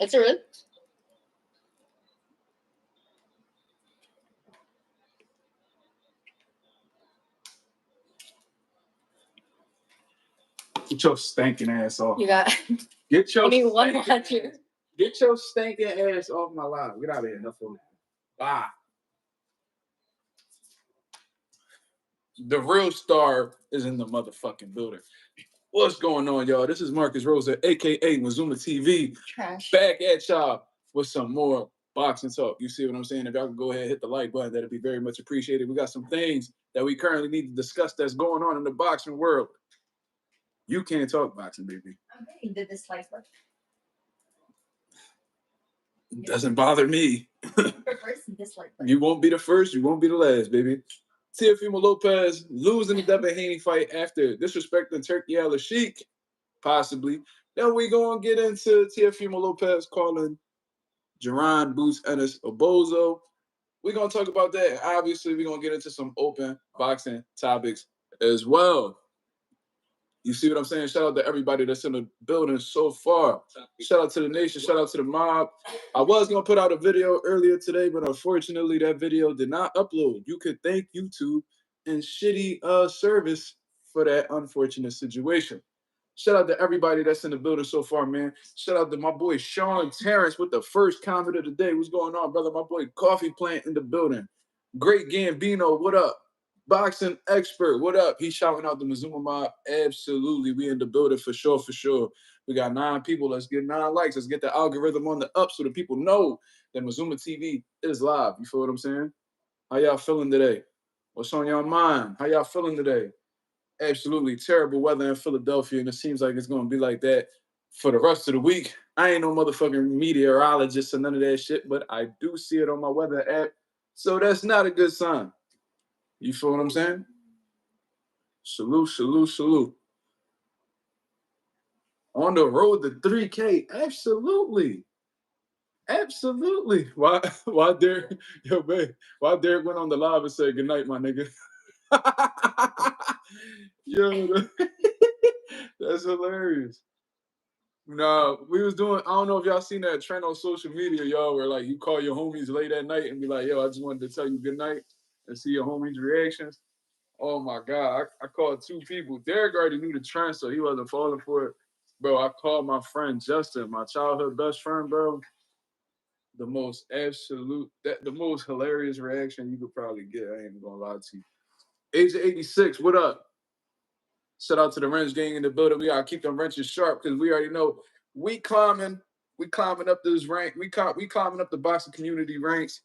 It's a real. Get your stinking ass off. You got. Get your. Only one watcher. Get your stinking ass off my live. Get out of here. Enough of it. Bye. The real star is in the motherfucking building. What's going on, y'all? This is Marcus Rosa, a.k.a. Mazuma TV. Trash. Back at y'all with some more boxing talk. You see what I'm saying? If y'all can go ahead and hit the like button, that'd be very much appreciated. We got some things that we currently need to discuss that's going on in the boxing world. You can't talk boxing, baby. Okay, you did this like button. It doesn't bother me. First dislike button. You won't be the first, you won't be the last, baby. Teofimo Lopez losing the Devin Haney fight after disrespecting Turki Alalshikh, possibly. Then we gonna get into Teofimo Lopez calling Jaron, Boots, Ennis, or Bozo. We're gonna talk about that. Obviously, we're gonna get into some open boxing topics as well. You see what I'm saying? Shout out to everybody that's in the building so far. Shout out to the nation. Shout out to the mob. I was going to put out a video earlier today, but unfortunately that video did not upload. You could thank YouTube and shitty service for that unfortunate situation. Shout out to everybody that's in the building so far, man. Shout out to my boy Sean Terrence with the first comment of the day. What's going on, brother? My boy Coffee Plant in the building. Great Gambino, what up? Boxing expert, what up? He's shouting out the Mazuma mob. Absolutely. We in the building for sure, for sure. We got 9 people. Let's get 9 likes. Let's get the algorithm on the up so the people know that Mazuma TV is live. You feel what I'm saying? How y'all feeling today? What's on your mind? How y'all feeling today? Absolutely terrible weather in Philadelphia, and it seems like it's going to be like that for the rest of the week. I ain't no motherfucking meteorologist or none of that shit, but I do see it on my weather app, so that's not a good sign. You feel what I'm saying? Salute, salute, salute. On the road to 3K, absolutely. Absolutely. Why Derek, yo, man, why Derek went on the live and said, good night, my nigga? Yo, that's hilarious. No, we was doing, I don't know if y'all seen that trend on social media, y'all, where like you call your homies late at night and be like, yo, I just wanted to tell you good night and see your homies' reactions. Oh my God, I called 2 people. Derek already knew the trend, so he wasn't falling for it. Bro, I called my friend Justin, my childhood best friend, bro. The most the most hilarious reaction you could probably get. I ain't gonna lie to you. Age of 86, what up? Shout out to the wrench gang in the building. We gotta keep them wrenches sharp because we already know we climbing up this rank. We climbing up the boxing community ranks.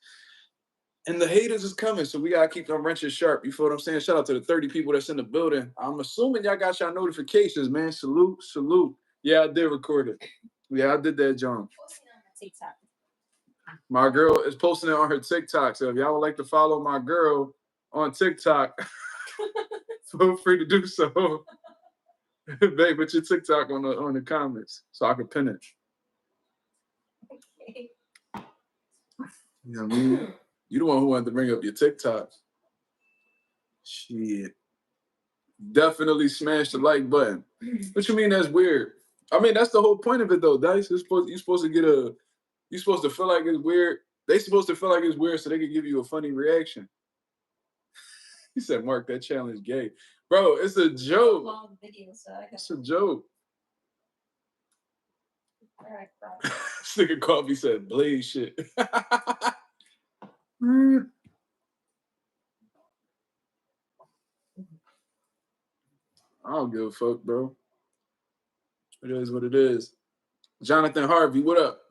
And the haters is coming, so we gotta keep them wrenches sharp. You feel what I'm saying? Shout out to the 30 people that's in the building. I'm assuming y'all got y'all notifications, man. Salute, salute. Yeah, I did record it. Yeah, I did that, John. My girl is posting it on her TikTok. So if y'all would like to follow my girl on TikTok, feel free to do so. Babe, put your TikTok on the comments so I can pin it. Okay. You know what I mean? You the one who wanted to bring up your TikToks. Shit. Definitely smash the like button. What you mean that's weird? I mean, that's the whole point of it though, Dice. You're supposed to feel like it's weird. They supposed to feel like it's weird so they can give you a funny reaction. He said, Mark, that challenge gay. Bro, it's a joke. Long video, so it's a joke. Sticker Coffee said, blaze shit. I don't give a fuck, bro. It is what it is. Jonathan Harvey, what up?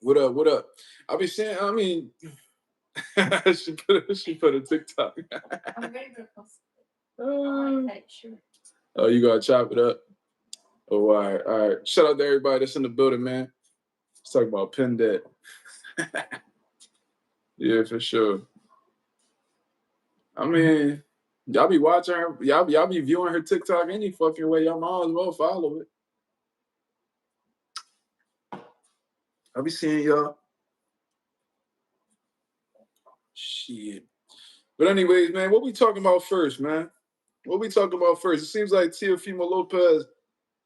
What up? What up? I'll be saying, I mean, she put a TikTok. I'm ready to post it. Oh, you gotta chop it up. Oh, all right, all right. Shout out to everybody that's in the building, man. Let's talk about pin debt. Yeah, for sure. I mean, y'all be watching her, y'all be viewing her TikTok any fucking way. Y'all might as well follow it. I'll be seeing y'all. Shit. But anyways, man, what we talking about first, man? What we talking about first? It seems like Teofimo Lopez,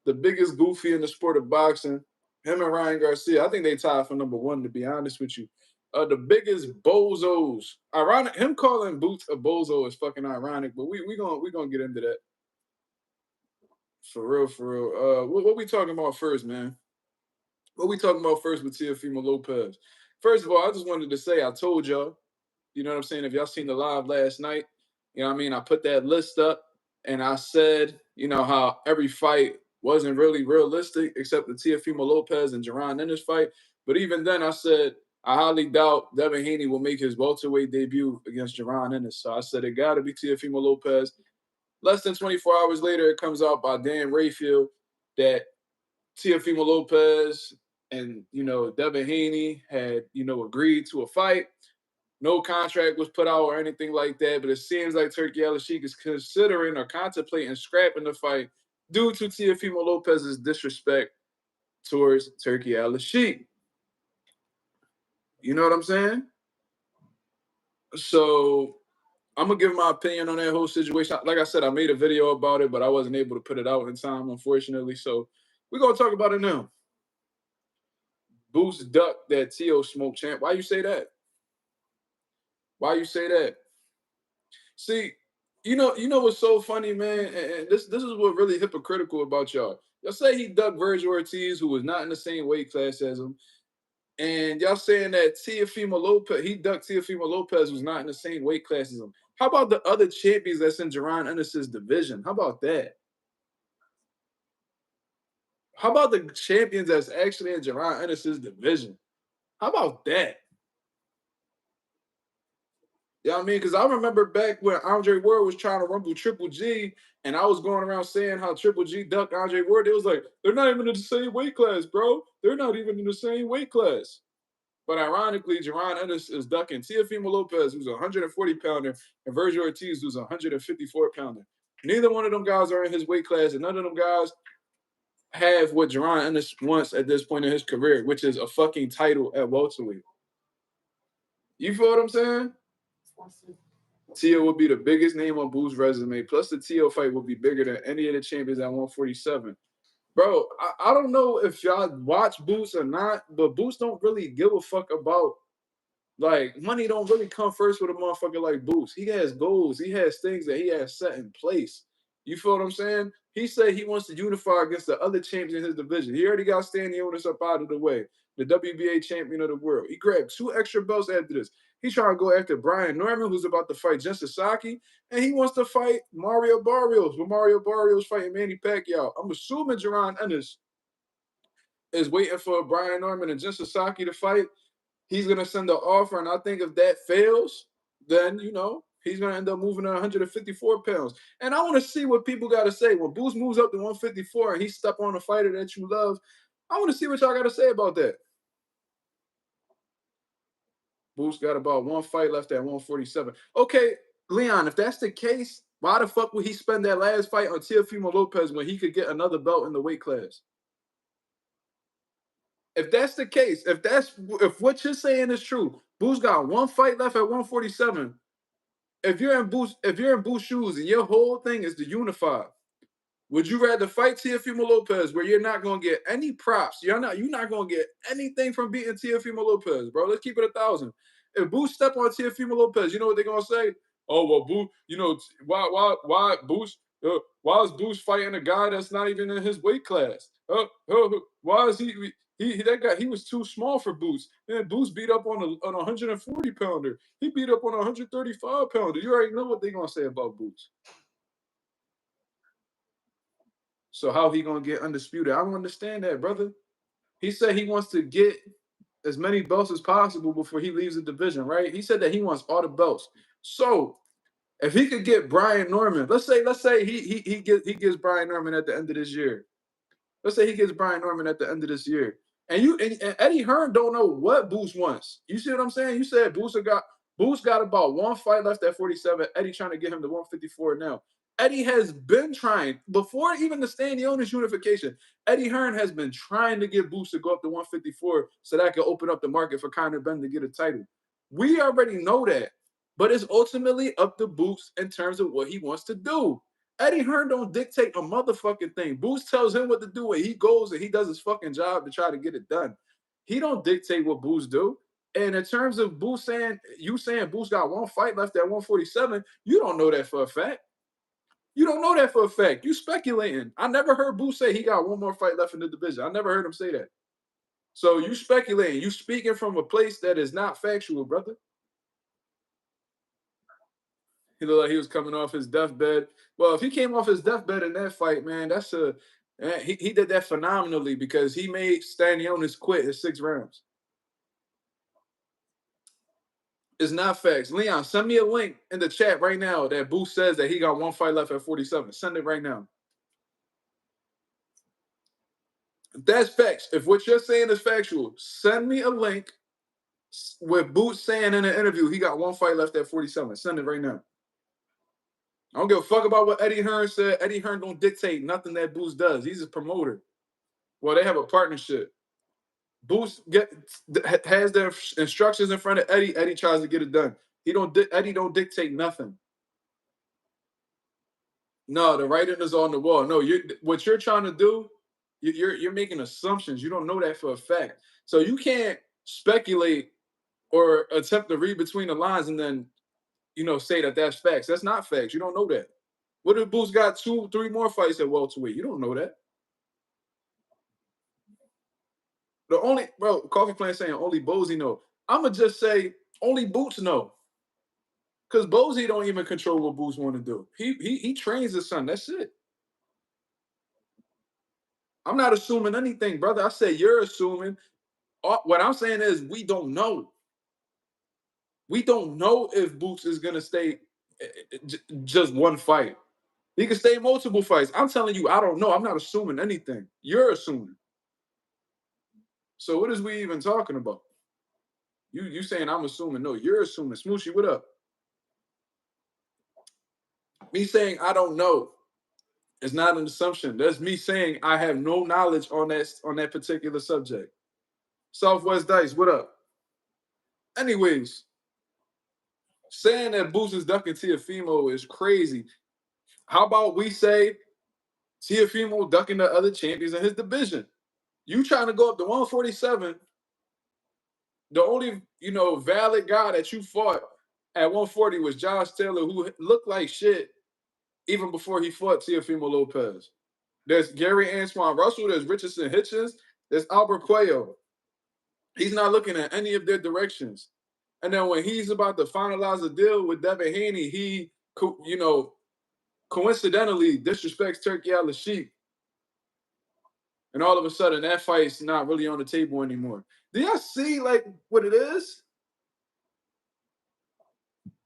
the biggest goofy in the sport of boxing, Him and Ryan Garcia, I think they tied for number one, to be honest with you. The biggest bozos. Ironic, him calling Boots a bozo is fucking ironic, but we gonna get into that. For real, for real. What we talking about first, man? What we talking about first with Teofimo Lopez? First of all, I just wanted to say I told y'all, you know what I'm saying? If y'all seen the live last night, you know what I mean? I put that list up and I said, you know, how every fight wasn't really realistic except the Teofimo Lopez and Jaron Ennis fight. But even then, I said, I highly doubt Devin Haney will make his welterweight debut against Jaron Ennis. So I said, it got to be Teofimo Lopez. Less than 24 hours later, it comes out by Dan Rayfield that Teofimo Lopez and, you know, Devin Haney had, you know, agreed to a fight. No contract was put out or anything like that, but it seems like Turki Alalshikh is considering or contemplating scrapping the fight due to Teofimo Lopez's disrespect towards Turki Alalshikh. You know what I'm saying? So I'm gonna give my opinion on that whole situation. Like I said, I made a video about it, but I wasn't able to put it out in time, unfortunately. So we're gonna talk about it now. Boost duck that Teo smoke champ. Why you say that? Why you say that? See, you know what's so funny, man, and this is what really hypocritical about y'all. Y'all say he ducked Virgil Ortiz, who was not in the same weight class as him, and y'all saying that Teofimo Lopez, he ducked Teofimo Lopez, was not in the same weight class as him. How about the other champions that's in Jaron Ennis's division? How about that? How about the champions that's actually in Jaron Ennis's division? How about that? You know what I mean? Because I remember back when Andre Ward was trying to rumble Triple G, and I was going around saying how Triple G ducked Andre Ward. It was like, they're not even in the same weight class, bro. They're not even in the same weight class. But ironically, Jaron Ennis is ducking Teofimo Lopez, who's a 140 pounder, and Virgil Ortiz, who's a 154 pounder. Neither one of them guys are in his weight class, and none of them guys have what Jaron Ennis wants at this point in his career, which is a fucking title at welterweight. You feel what I'm saying? Teo would be the biggest name on Boo's resume. Plus, the Teo fight would be bigger than any of the champions at 147. Bro, I don't know if y'all watch Boots or not, but Boots don't really give a fuck about, like, money don't really come first with a motherfucker like Boots. He has goals. He has things that he has set in place. You feel what I'm saying? He said he wants to unify against the other champions in his division. He already got Stanionis up out of the way, the WBA champion of the world. He grabbed 2 extra belts after this. He's trying to go after Brian Norman, who's about to fight Jen Psaki, and he wants to fight Mario Barrios, with Mario Barrios fighting Manny Pacquiao. I'm assuming Jaron Ennis is waiting for Brian Norman and Jen Psaki to fight. He's going to send an offer, and I think if that fails, then, you know, he's going to end up moving to 154 pounds. And I want to see what people got to say. When Boost moves up to 154 and he step on a fighter that you love, I want to see what y'all got to say about that. Boost got about 1 fight left at 147. Okay, Leon, if that's the case, why the fuck would he spend that last fight on Teofimo Lopez when he could get another belt in the weight class? If that's the case, if what you're saying is true, Boost got 1 fight left at 147. If you're in Boost shoes and your whole thing is to unify, would you rather fight Teofimo Lopez where you're not gonna get any props? You're not gonna get anything from beating Teofimo Lopez, bro. Let's keep it 1,000. If Boost step on Teofimo Lopez, you know what they're gonna say? Oh well, Boost, you know why Boost? Why is Boost fighting a guy that's not even in his weight class? Why is he that guy? He was too small for Boost. Man, Boost beat up on a 140 pounder. He beat up on a 135 pounder. You already know what they're gonna say about Boost. So how he gonna get undisputed? I don't understand that, brother. He said he wants to get as many belts as possible before he leaves the division, right? He said that he wants all the belts. So if he could get Brian Norman, let's say he gets Brian Norman at the end of this year. Let's say he gets Brian Norman at the end of this year. And Eddie Hearn don't know what Boost wants. You see what I'm saying? You said Boost got about 1 fight left at 47. Eddie trying to get him to 154 now. Eddie has been trying, before even the Stanionis unification, Eddie Hearn has been trying to get Boost to go up to 154 so that could open up the market for Conor Benn to get a title. We already know that. But it's ultimately up to Boost in terms of what he wants to do. Eddie Hearn don't dictate a motherfucking thing. Boots tells him what to do, and he goes and he does his fucking job to try to get it done. He don't dictate what Boots do. And in terms of Boots saying Boots got one fight left at 147, you don't know that for a fact. You don't know that for a fact. You speculating. I never heard Boots say he got one more fight left in the division. I never heard him say that. So you speculating. You speaking from a place that is not factual, brother. He looked like he was coming off his deathbed. Well, if he came off his deathbed in that fight, man, he did that phenomenally because he made Stanionis quit his 6 rounds. It's not facts. Leon, send me a link in the chat right now that Boost says that he got one fight left at 47. Send it right now. If that's facts, if what you're saying is factual, send me a link with Boots saying in an interview he got one fight left at 47. Send it right now. I don't give a fuck about what Eddie Hearn said. Eddie Hearn don't dictate nothing that Boost does. He's a promoter. Well, they have a partnership. Boost has their instructions in front of Eddie. Eddie tries to get it done. Eddie don't dictate nothing. No, the writing is on the wall. No, what you're trying to do, you're making assumptions. You don't know that for a fact. So you can't speculate or attempt to read between the lines and then say that that's facts. That's not facts. You don't know that. What if Boost got 2-3 more fights at welterweight? You don't know that. Coffee Plant saying only Bozy know. I'ma just say only Boots know. Because Bozy don't even control what Boots want to do. He trains his son. That's it. I'm not assuming anything, brother. I said you're assuming. What I'm saying is we don't know. We don't know if Boots is gonna stay just one fight. He can stay multiple fights. I'm telling you, I don't know. I'm not assuming anything. You're assuming. So what is we even talking about? You saying I'm assuming? No, you're assuming. Smooshy, what up? Me saying I don't know is not an assumption. That's me saying I have no knowledge on that particular subject. Southwest Dice, what up? Anyways, saying that Boots is ducking Teofimo is crazy. How about we say Teofimo ducking the other champions in his division? You trying to go up to 147? The only valid guy that you fought at 140 was Josh Taylor, who looked like shit even before he fought Teofimo Lopez. There's Gary Antoine Russell. There's Richardson Hitchens. There's Albert Cuello. He's not looking at any of their directions. And then when he's about to finalize a deal with Devin Haney, he, coincidentally disrespects Turki Alalshikh. And all of a sudden, that fight's not really on the table anymore. Do y'all see, what it is?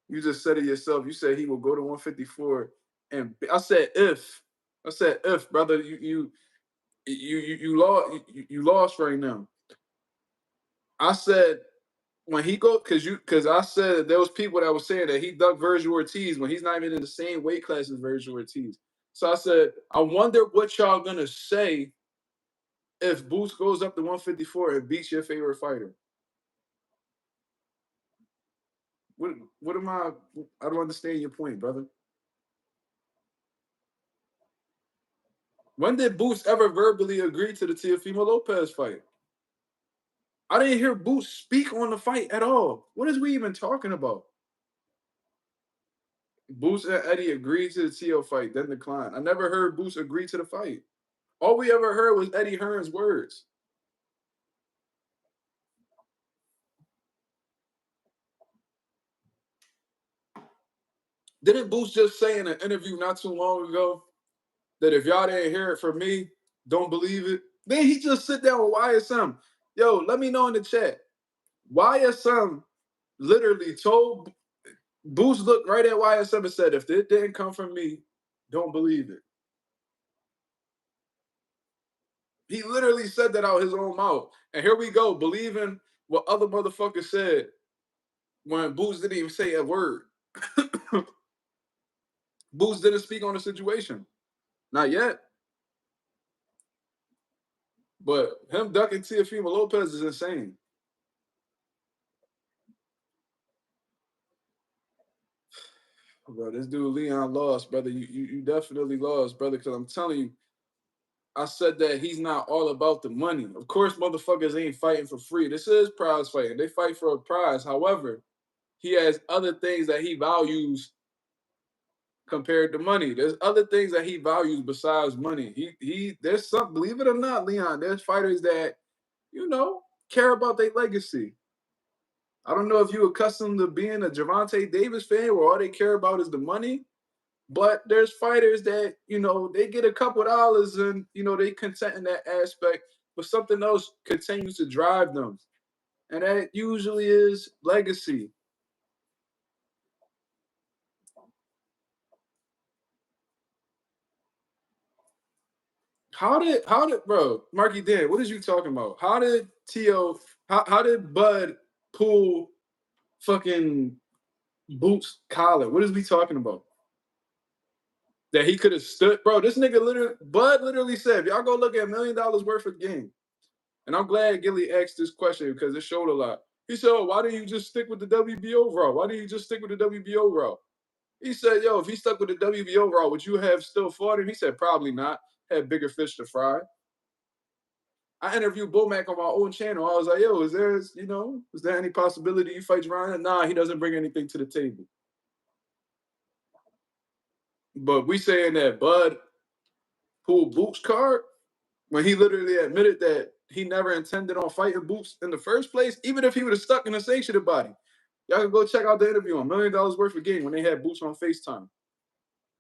You just said it yourself. You said he will go to 154. And I said, if. I said, if, brother, you lost right now. I said, when he go, because I said there was people that were saying that he ducked Virgil Ortiz when he's not even in the same weight class as Virgil Ortiz. So I said, I wonder what y'all gonna say if Boots goes up to 154 and beats your favorite fighter. What am I don't understand your point, brother. When did Boots ever verbally agree to the Teofimo Lopez fight? I didn't hear Boots speak on the fight at all. What is we even talking about? Boots and Eddie agreed to the Teo fight, then declined. I never heard Boots agree to the fight. All we ever heard was Eddie Hearn's words. Didn't Boots just say in an interview not too long ago that if y'all didn't hear it from me, don't believe it? Then he just sit down with YSM. Yo, let me know in the chat. YSM literally told Boots looked right at YSM and said, if it didn't come from me, don't believe it. He literally said that out his own mouth. And here we go, believing what other motherfuckers said when Boots didn't even say a word. Boots didn't speak on the situation. Not yet. But him ducking Teofimo Lopez is insane. Bro, this dude Leon lost, brother. You definitely lost, brother. Because I'm telling you, I said that he's not all about the money. Of course, motherfuckers ain't fighting for free. This is prize fighting. They fight for a prize. However, he has other things that he values compared to money. There's other things that he values besides money. There's some, believe it or not, Leon, there's fighters that, care about their legacy. I don't know if you're accustomed to being a Gervonta Davis fan where all they care about is the money, but there's fighters that, they get a couple dollars and, they content in that aspect, but something else continues to drive them. And that usually is legacy. Bro, Marky Dan, what is you talking about? How did Bud pull fucking Boots collar? What is we talking about? That he could have stood, bro. This nigga Bud literally said, if y'all go look at $1 million worth of game. And I'm glad Gilly asked this question because it showed a lot. He said, oh, why didn't you just stick with the WBO route? Why didn't you just stick with the WBO route? He said, yo, if he stuck with the WBO route, would you have still fought him? He said, probably not. Had bigger fish to fry. I interviewed Bomac on my own channel. I was like, yo, is there any possibility you fight Jaron? Nah, he doesn't bring anything to the table. But we saying that Bud pulled Boots' card when he literally admitted that he never intended on fighting Boots in the first place, even if he would have stuck in a sanctioned body. Y'all can go check out the interview on $1 million worth of game when they had Boots on FaceTime.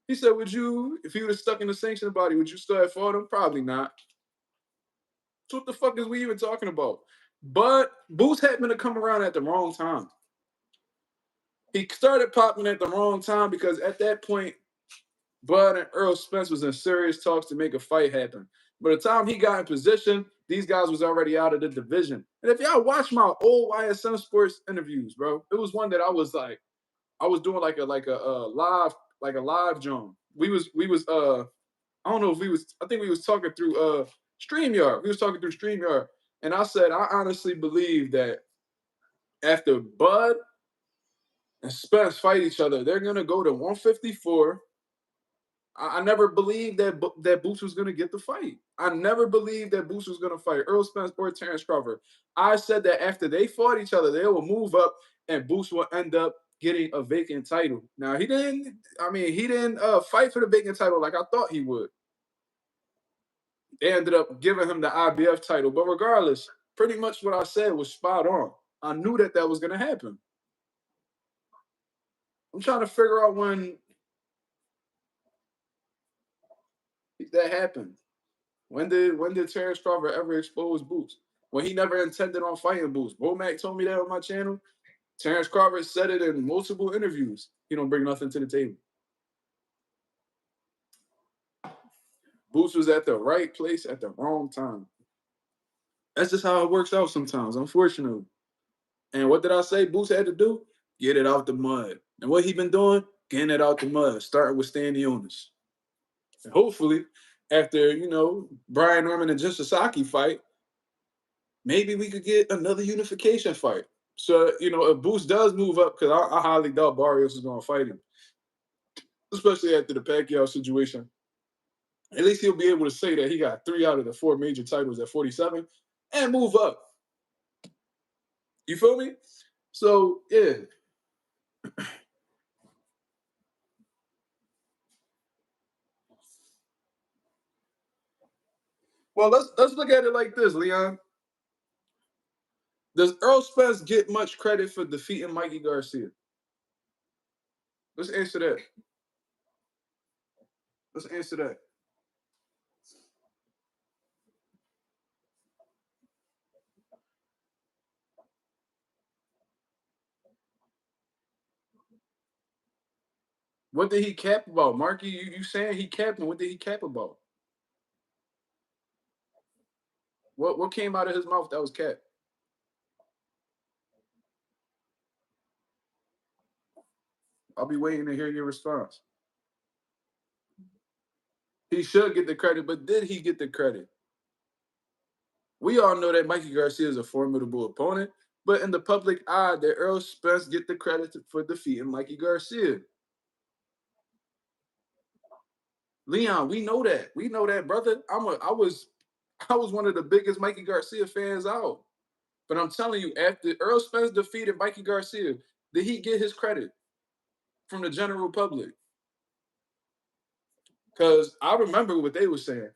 He said, if he would have stuck in the sanctioned body, would you still have fought him? Probably not. So what the fuck is we even talking about? But Boots happened to come around at the wrong time. He started popping at the wrong time because at that point, Bud and Earl Spence was in serious talks to make a fight happen. By the time he got in position, these guys was already out of the division. And if y'all watch my old YSM Sports interviews, bro, it was one that I was doing like a live John. I don't know if I think we was talking through StreamYard. We was talking through StreamYard. And I said, I honestly believe that after Bud and Spence fight each other, they're gonna go to 154. I never believed that Boots was going to get the fight. I never believed that Boots was going to fight Earl Spence or Terrence Crawford. I said that after they fought each other, they will move up and Boots will end up getting a vacant title. Now, he didn't fight for the vacant title like I thought he would. They ended up giving him the IBF title. But regardless, pretty much what I said was spot on. I knew that was going to happen. I'm trying to figure out when that happened. When did Terrence Crawford ever expose Boots? When he never intended on fighting Boots. Bomac told me that on my channel. Terrence Crawford said it in multiple interviews. He don't bring nothing to the table. Boots was at the right place at the wrong time. That's just how it works out sometimes, unfortunately. And what did I say Boots had to do? Get it out the mud. And what he been doing? Getting it out the mud, starting with staying the owners. And hopefully, after, Brian Norman and Jin Sasaki fight, maybe we could get another unification fight. So, if Boots does move up, because I highly doubt Barrios is going to fight him, especially after the Pacquiao situation, at least he'll be able to say that he got 3 out of the 4 major titles at 47 and move up. You feel me? So, yeah. Well, let's look at it like this, Leon. Does Earl Spence get much credit for defeating Mikey Garcia? Let's answer that. Let's answer that. What did he cap about? Marky, you saying he capped him. What did he cap about? What came out of his mouth that was cap? I'll be waiting to hear your response. He should get the credit, but did he get the credit? We all know that Mikey Garcia is a formidable opponent, but in the public eye, did Earl Spence get the credit for defeating Mikey Garcia? Leon, we know that. We know that, brother. I was one of the biggest Mikey Garcia fans out. But I'm telling you, after Earl Spence defeated Mikey Garcia, did he get his credit from the general public? Because I remember what they were saying.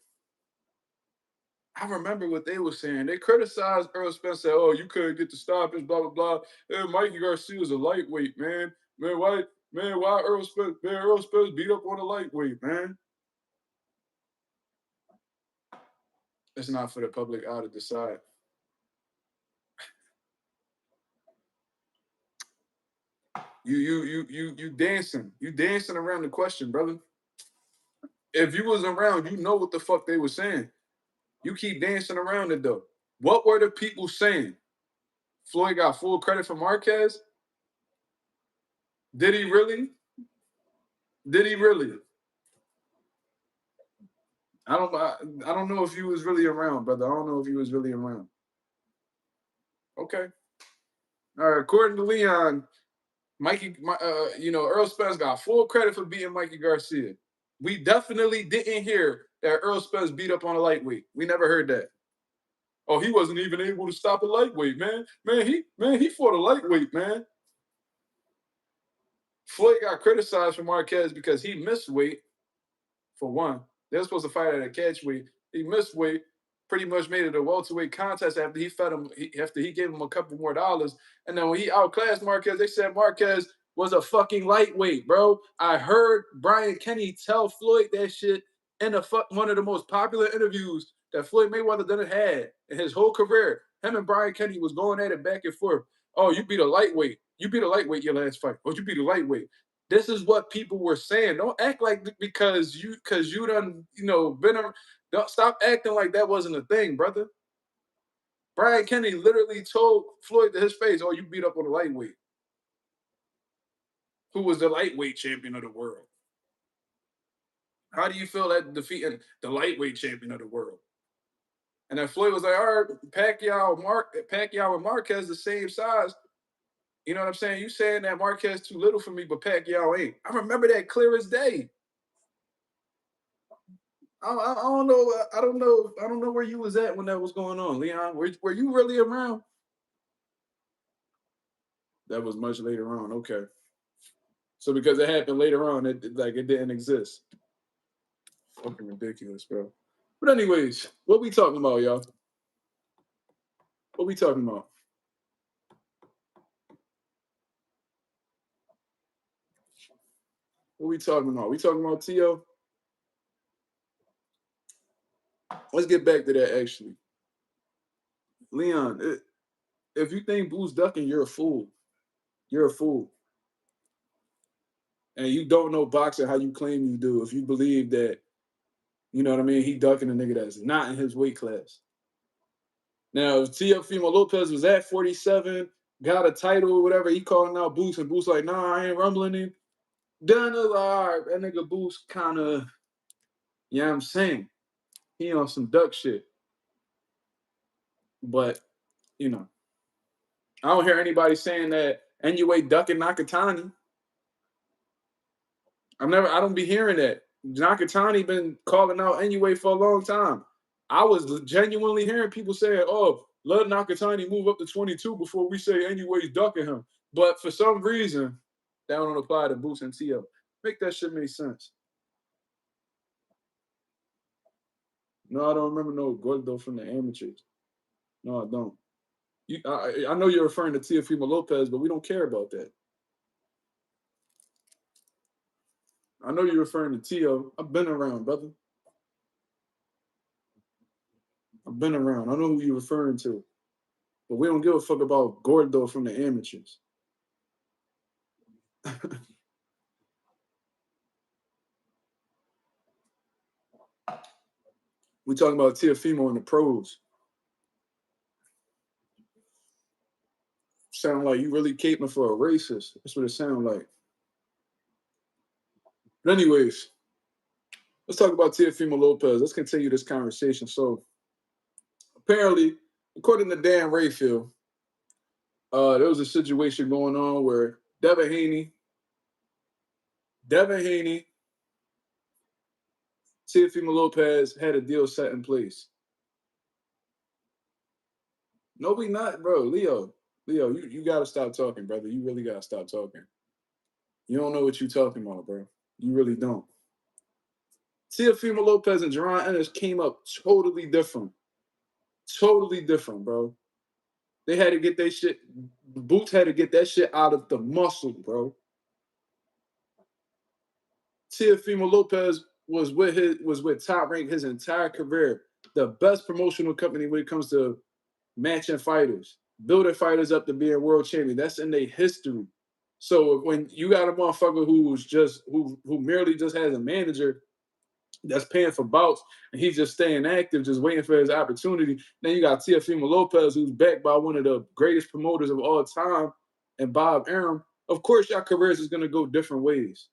They criticized Earl Spence, said, "Oh, you couldn't get the stoppage, blah blah blah." And Mikey Garcia was a lightweight, man. Why Earl Spence? Man, Earl Spence beat up on a lightweight, man. It's not for the public eye to decide. You dancing. You dancing around the question, brother. If you was around, you know what the fuck they were saying. You keep dancing around it though. What were the people saying? Floyd got full credit for Marquez? Did he really? Did he really? I don't know if you was really around, brother. I don't know if you was really around. Okay. All right. According to Leon, Earl Spence got full credit for beating Mikey Garcia. We definitely didn't hear that Earl Spence beat up on a lightweight. We never heard that. Oh, he wasn't even able to stop a lightweight, man. He fought a lightweight, man. Floyd got criticized for Marquez because he missed weight, for one. They were supposed to fight at a catch weight. He missed weight, pretty much made it a welterweight contest after he fed him, after he gave him a couple more dollars. And then when he outclassed Marquez, they said Marquez was a fucking lightweight, bro. I heard Brian Kenny tell Floyd that shit in one of the most popular interviews that Floyd Mayweather done had in his whole career. Him and Brian Kenny was going at it back and forth. Oh, you beat a lightweight. You beat a lightweight your last fight. Oh, you beat a lightweight. This is what people were saying. Don't act like because you done, been around. Don't stop acting like that wasn't a thing, brother. Brian Kenny literally told Floyd to his face, "Oh, you beat up on a lightweight, who was the lightweight champion of the world." How do you feel that defeating the lightweight champion of the world? And then Floyd was like, "All right, Pacquiao and Marquez the same size. You know what I'm saying? You saying that Marquez too little for me, but Pacquiao ain't." I remember that clear as day. I don't know. I don't know. I don't know where you was at when that was going on, Leon. Were you really around? That was much later on. Okay. So because it happened later on, it didn't exist. Fucking ridiculous, bro. But anyways, what we talking about, y'all? What we talking about? What we talking about? We talking about Tio? Let's get back to that actually. Leon, if you think Boo's ducking, you're a fool. You're a fool. And you don't know boxing how you claim you do if you believe that, you know what I mean, he ducking a nigga that's not in his weight class. Now, if Teofimo Lopez was at 47, got a title or whatever, he calling out Boost, and Boost like, nah, I ain't rumbling him. Then all right, that nigga Boost kind of, you know what I'm saying? He on some duck shit. But, I don't hear anybody saying that NUA ducking Nakatani. I don't be hearing that. Nakatani been calling out NUA for a long time. I was genuinely hearing people saying, "Oh, let Nakatani move up to 22 before we say NUA's ducking him." But for some reason, that don't apply to Boost and Tio. Make that shit make sense. No, I don't remember no Gordo from the amateurs. No, I don't. I know you're referring to Teofimo Lopez, but we don't care about that. I know you're referring to Tio. I've been around, brother. I've been around. I know who you're referring to. But we don't give a fuck about Gordo from the amateurs. We talking about Teofimo in the pros. Sound like you really caping for a racist. That's what it sounds like. But anyways, let's talk about Teofimo Lopez. Let's continue this conversation. So apparently, according to Dan Rayfield, there was a situation going on where Devin Haney Teofimo Lopez had a deal set in place. No, we not, bro. Leo, you gotta stop talking, brother. You really gotta stop talking. You don't know what you're talking about, bro. You really don't. Teofimo Lopez and Jaron Ennis came up totally different. Totally different, bro. They had to get their shit. Boots had to get that shit out of the muscle, bro. Teofimo Lopez was with Top Rank his entire career. The best promotional company when it comes to matching fighters, building fighters up to being world champion. That's in their history. So when you got a motherfucker who's just who merely just has a manager that's paying for bouts and he's just staying active, just waiting for his opportunity. Then you got Teofimo Lopez, who's backed by one of the greatest promoters of all time, and Bob Arum. Of course, your careers is gonna go different ways.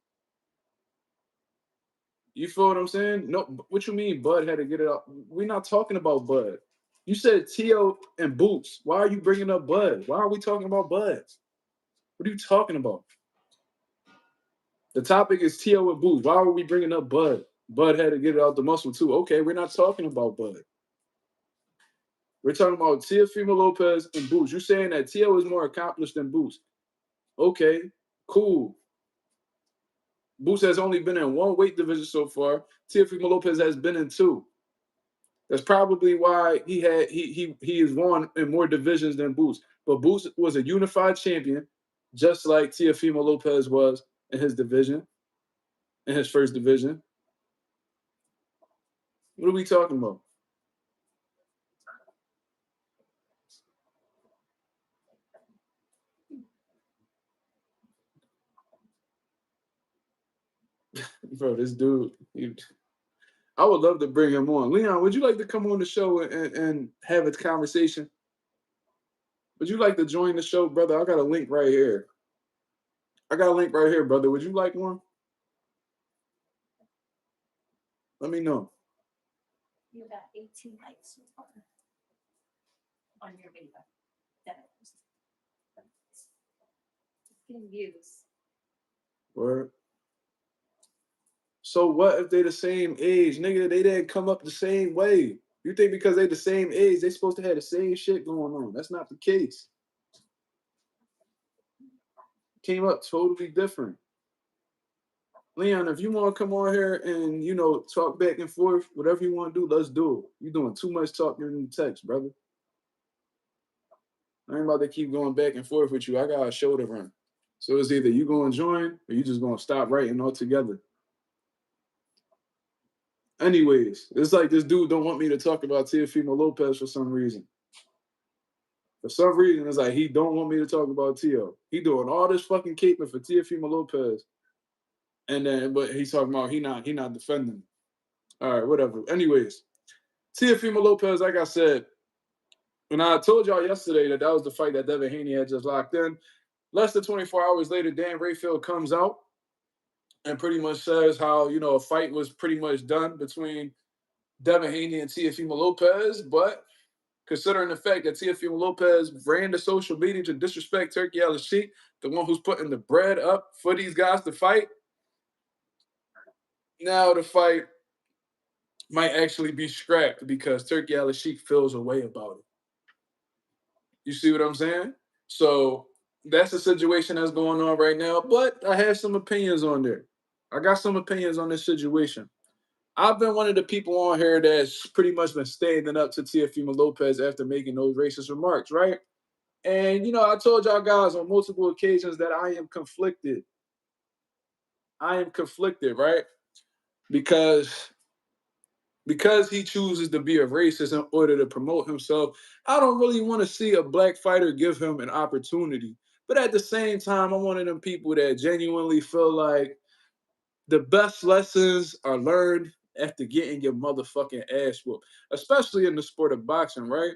You feel what I'm saying? No, what you mean Bud had to get it out? We're not talking about Bud. You said Tio and Boots. Why are you bringing up Bud? Why are we talking about Bud? What are you talking about? The topic is Tio and Boots. Why are we bringing up Bud? Bud had to get it out the muscle too. Okay, we're not talking about Bud. We're talking about Teofimo Lopez and Boots. You're saying that Tio is more accomplished than Boots. Okay, cool. Boots has only been in one weight division so far. Teofimo Lopez has been in two. That's probably why he has won in more divisions than Boots. But Boots was a unified champion, just like Teofimo Lopez was in his division, in his first division. What are we talking about? Bro, this dude, I would love to bring him on. Leon, would you like to come on the show and have a conversation? Would you like to join the show, brother? I got a link right here. I got a link right here, brother. Would you like one? Let me know. You got 18 likes so far on your video. That is. Getting views. Word. So what if they the same age? Nigga, they didn't come up the same way. You think because they the same age, they supposed to have the same shit going on. That's not the case. Came up totally different. Leon, if you want to come on here and, talk back and forth, whatever you want to do, let's do it. You're doing too much talking in the text, brother. I ain't about to keep going back and forth with you. I got a show to run. So it's either you going to join or you just going to stop writing altogether. Anyways, it's like this dude don't want me to talk about Teofimo Lopez for some reason. For some reason, it's like he don't want me to talk about Tio. He doing all this fucking caping for Teofimo Lopez. But he's talking about he not defending. All right, whatever. Anyways, Teofimo Lopez, like I said, when I told y'all yesterday that was the fight that Devin Haney had just locked in, less than 24 hours later, Dan Rayfield comes out and pretty much says how, a fight was pretty much done between Devin Haney and Teofimo Lopez. But considering the fact that Teofimo Lopez ran the social media to disrespect Turki Alalshikh, the one who's putting the bread up for these guys to fight, now the fight might actually be scrapped because Turki Alalshikh feels a way about it. You see what I'm saying? So that's the situation that's going on right now. But I have some opinions on there. I got some opinions on this situation. I've been one of the people on here that's pretty much been standing up to Teofimo Lopez after making those racist remarks, right? And, I told y'all guys on multiple occasions that I am conflicted. I am conflicted, right? Because he chooses to be a racist in order to promote himself, I don't really want to see a black fighter give him an opportunity. But at the same time, I'm one of them people that genuinely feel like the best lessons are learned after getting your motherfucking ass whooped, especially in the sport of boxing, right?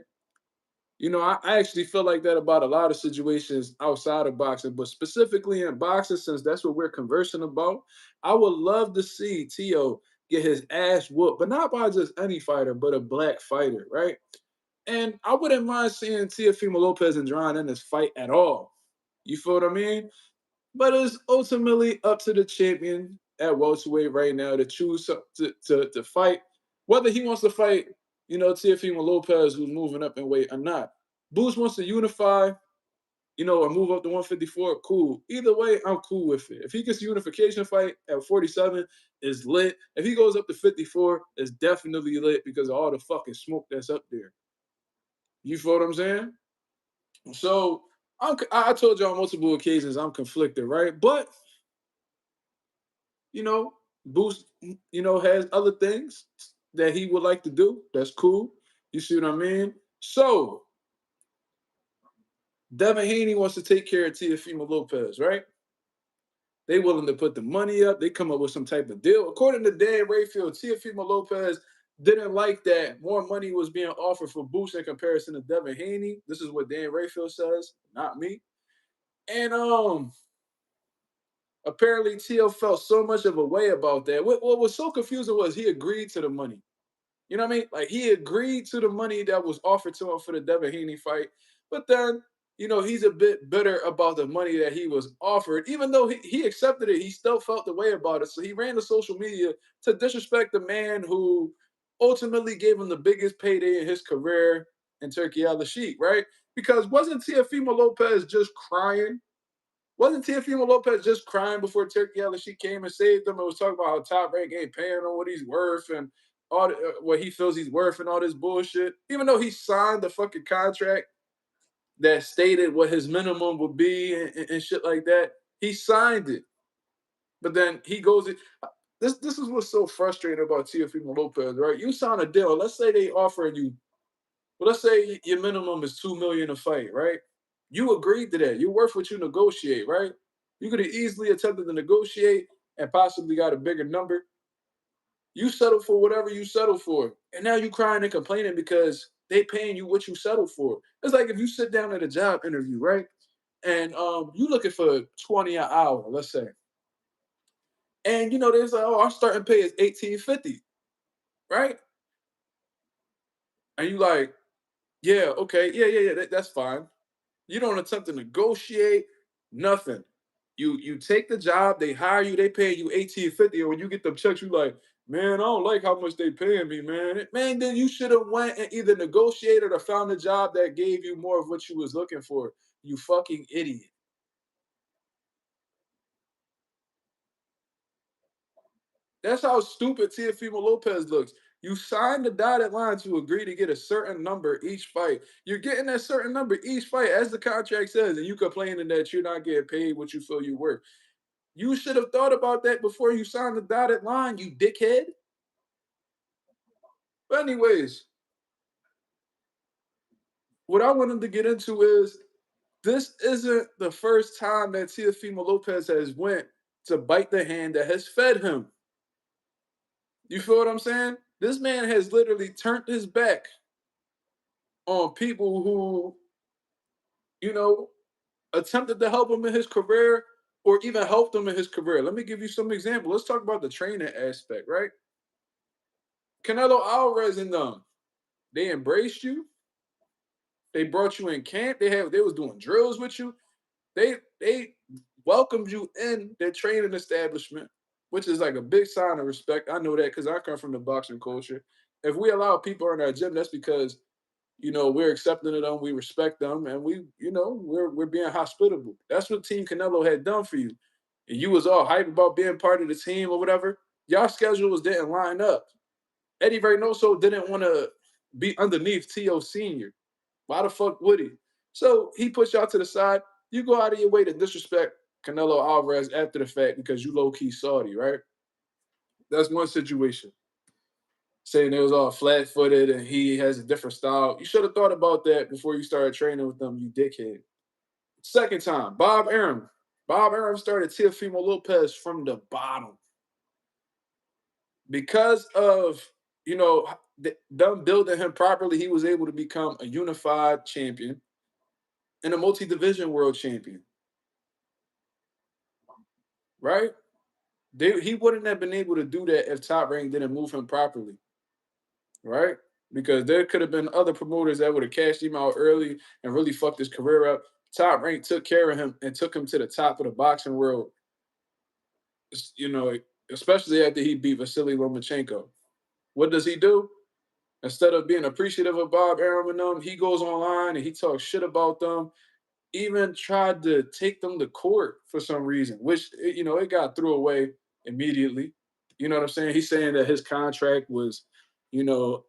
I actually feel like that about a lot of situations outside of boxing, but specifically in boxing, since that's what we're conversing about, I would love to see Tio get his ass whooped, but not by just any fighter, but a black fighter, right? And I wouldn't mind seeing Teofimo Lopez and Jaron in this fight at all. You feel what I mean? But it's ultimately up to the champion at welterweight right now to choose to fight, whether he wants to fight, Teofimo Lopez, who's moving up in weight or not. Boots wants to unify, or move up to 154, cool. Either way, I'm cool with it. If he gets a unification fight at 47, it's lit. If he goes up to 54, it's definitely lit because of all the fucking smoke that's up there. You feel what I'm saying? So I told you on multiple occasions I'm conflicted, right? But Boost, has other things that he would like to do. That's cool. You see what I mean? So Devin Haney wants to take care of Teofimo Lopez, right? They willing to put the money up. They come up with some type of deal. According to Dan Rayfield, Teofimo Lopez didn't like that more money was being offered for Boost in comparison to Devin Haney. This is what Dan Rayfield says, not me. And apparently Teo felt so much of a way about that. What was so confusing was he agreed to the money. You know what I mean? Like he agreed to the money that was offered to him for the Devin Haney fight, but then he's a bit bitter about the money that he was offered. Even though he accepted it, he still felt the way about it. So he ran to social media to disrespect the man who ultimately gave him the biggest payday in his career in Turki Alalshikh, right? Because wasn't Teofimo Lopez just crying? Wasn't Teofimo Lopez just crying before Turki Alalshikh came and saved him and was talking about how Top Rank ain't paying him what he's worth and all what he feels he's worth and all this bullshit? Even though he signed the fucking contract that stated what his minimum would be and shit like that, he signed it. But then he goes, this is what's so frustrating about Teofimo Lopez, right? You sign a deal. Let's say they offer you, let's say your minimum is $2 million a fight, right? You agreed to that. You're worth what you negotiate, right? You could have easily attempted to negotiate and possibly got a bigger number. You settle for whatever you settle for. And now you crying and complaining because they paying you what you settled for. It's like if you sit down at a job interview, right? And you looking for 20 an hour, let's say. And there's like, our starting pay is $18.50, right? And you like, yeah, okay, yeah, that's fine. You don't attempt to negotiate, nothing. You take the job, they hire you, they pay you $18.50, and when you get them checks, you like, man, I don't like how much they paying me, man. Man, then you should have went and either negotiated or found a job that gave you more of what you was looking for. You fucking idiot. That's how stupid Teofimo Lopez looks. You signed the dotted line to agree to get a certain number each fight. You're getting that certain number each fight, as the contract says, and you complaining that you're not getting paid what you feel you worth. You should have thought about that before you signed the dotted line, you dickhead. But anyways, what I wanted to get into is this isn't the first time that Teofimo Lopez has went to bite the hand that has fed him. You feel what I'm saying? This man has literally turned his back on people who, attempted to help him in his career or even helped him in his career. Let me give you some examples. Let's talk about the training aspect, right? Canelo Alvarez and them, they embraced you. They brought you in camp. They was doing drills with you. They welcomed you in their training establishment, which is like a big sign of respect. I know that because I come from the boxing culture. If we allow people in our gym, that's because we're accepting of them, we respect them, and we're being hospitable. That's what Team Canelo had done for you. And you was all hype about being part of the team or whatever. Y'all schedules didn't line up. Eddie Reynoso didn't want to be underneath T.O. Sr. Why the fuck would he? So he pushed y'all to the side. You go out of your way to disrespect Canelo Alvarez after the fact because you low-key Saudi, right? That's one situation. Saying it was all flat-footed and he has a different style. You should have thought about that before you started training with them, you dickhead. Second time, Bob Arum. Bob Arum started Teofimo Lopez from the bottom. Because of, them building him properly, he was able to become a unified champion and a multi-division world champion. Right? He wouldn't have been able to do that if Top Rank didn't move him properly. Right? Because there could have been other promoters that would have cashed him out early and really fucked his career up. Top Rank took care of him and took him to the top of the boxing world, especially after he beat Vasily Lomachenko. What does he do? Instead of being appreciative of Bob Arum and them, he goes online and he talks shit about them. Even tried to take them to court for some reason, which it got threw away immediately. You know what I'm saying? He's saying that his contract was, you know,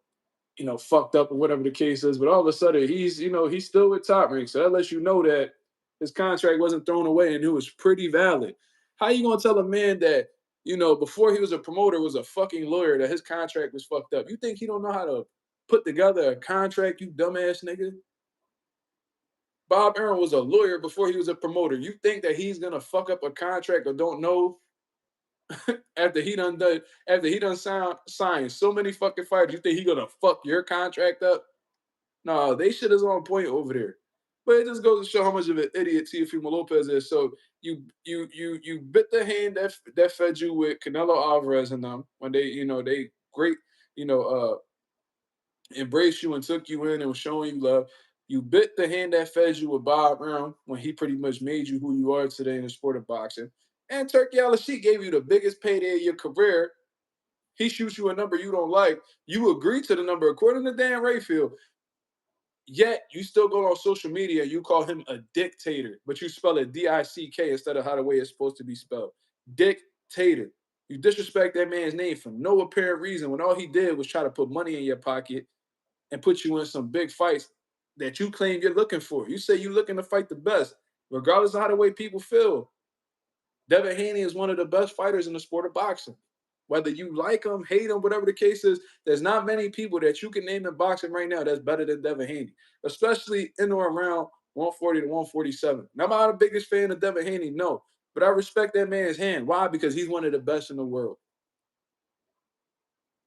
fucked up or whatever the case is. But all of a sudden, he's still with Top Rank. So that lets you know that his contract wasn't thrown away and it was pretty valid. How you gonna tell a man that before he was a promoter was a fucking lawyer that his contract was fucked up? You think he don't know how to put together a contract? You dumbass nigga. Bob Arum was a lawyer before he was a promoter. You think that he's gonna fuck up a contract or don't know after he done signed so many fucking fighters? You think he gonna fuck your contract up? No, they shit is on point over there. But it just goes to show how much of an idiot Teofimo Lopez is. So you bit the hand that fed you with Canelo Alvarez and them when they great embraced you and took you in and was showing you love. You bit the hand that fed you with Bob Arum when he pretty much made you who you are today in the sport of boxing. And Turki Alalshikh gave you the biggest payday of your career. He shoots you a number you don't like. You agree to the number according to Dan Rayfield. Yet you still go on social media and you call him a dictator, but you spell it D-I-C-K instead of how the way it's supposed to be spelled. Dictator. You disrespect that man's name for no apparent reason when all he did was try to put money in your pocket and put you in some big fights that you claim you're looking for. You say you're looking to fight the best, regardless of how the way people feel. Devin Haney is one of the best fighters in the sport of boxing. Whether you like him, hate him, whatever the case is, there's not many people that you can name in boxing right now that's better than Devin Haney, especially in or around 140 to 147. Now, am I the biggest fan of Devin Haney? No. But I respect that man's hand. Why? Because he's one of the best in the world.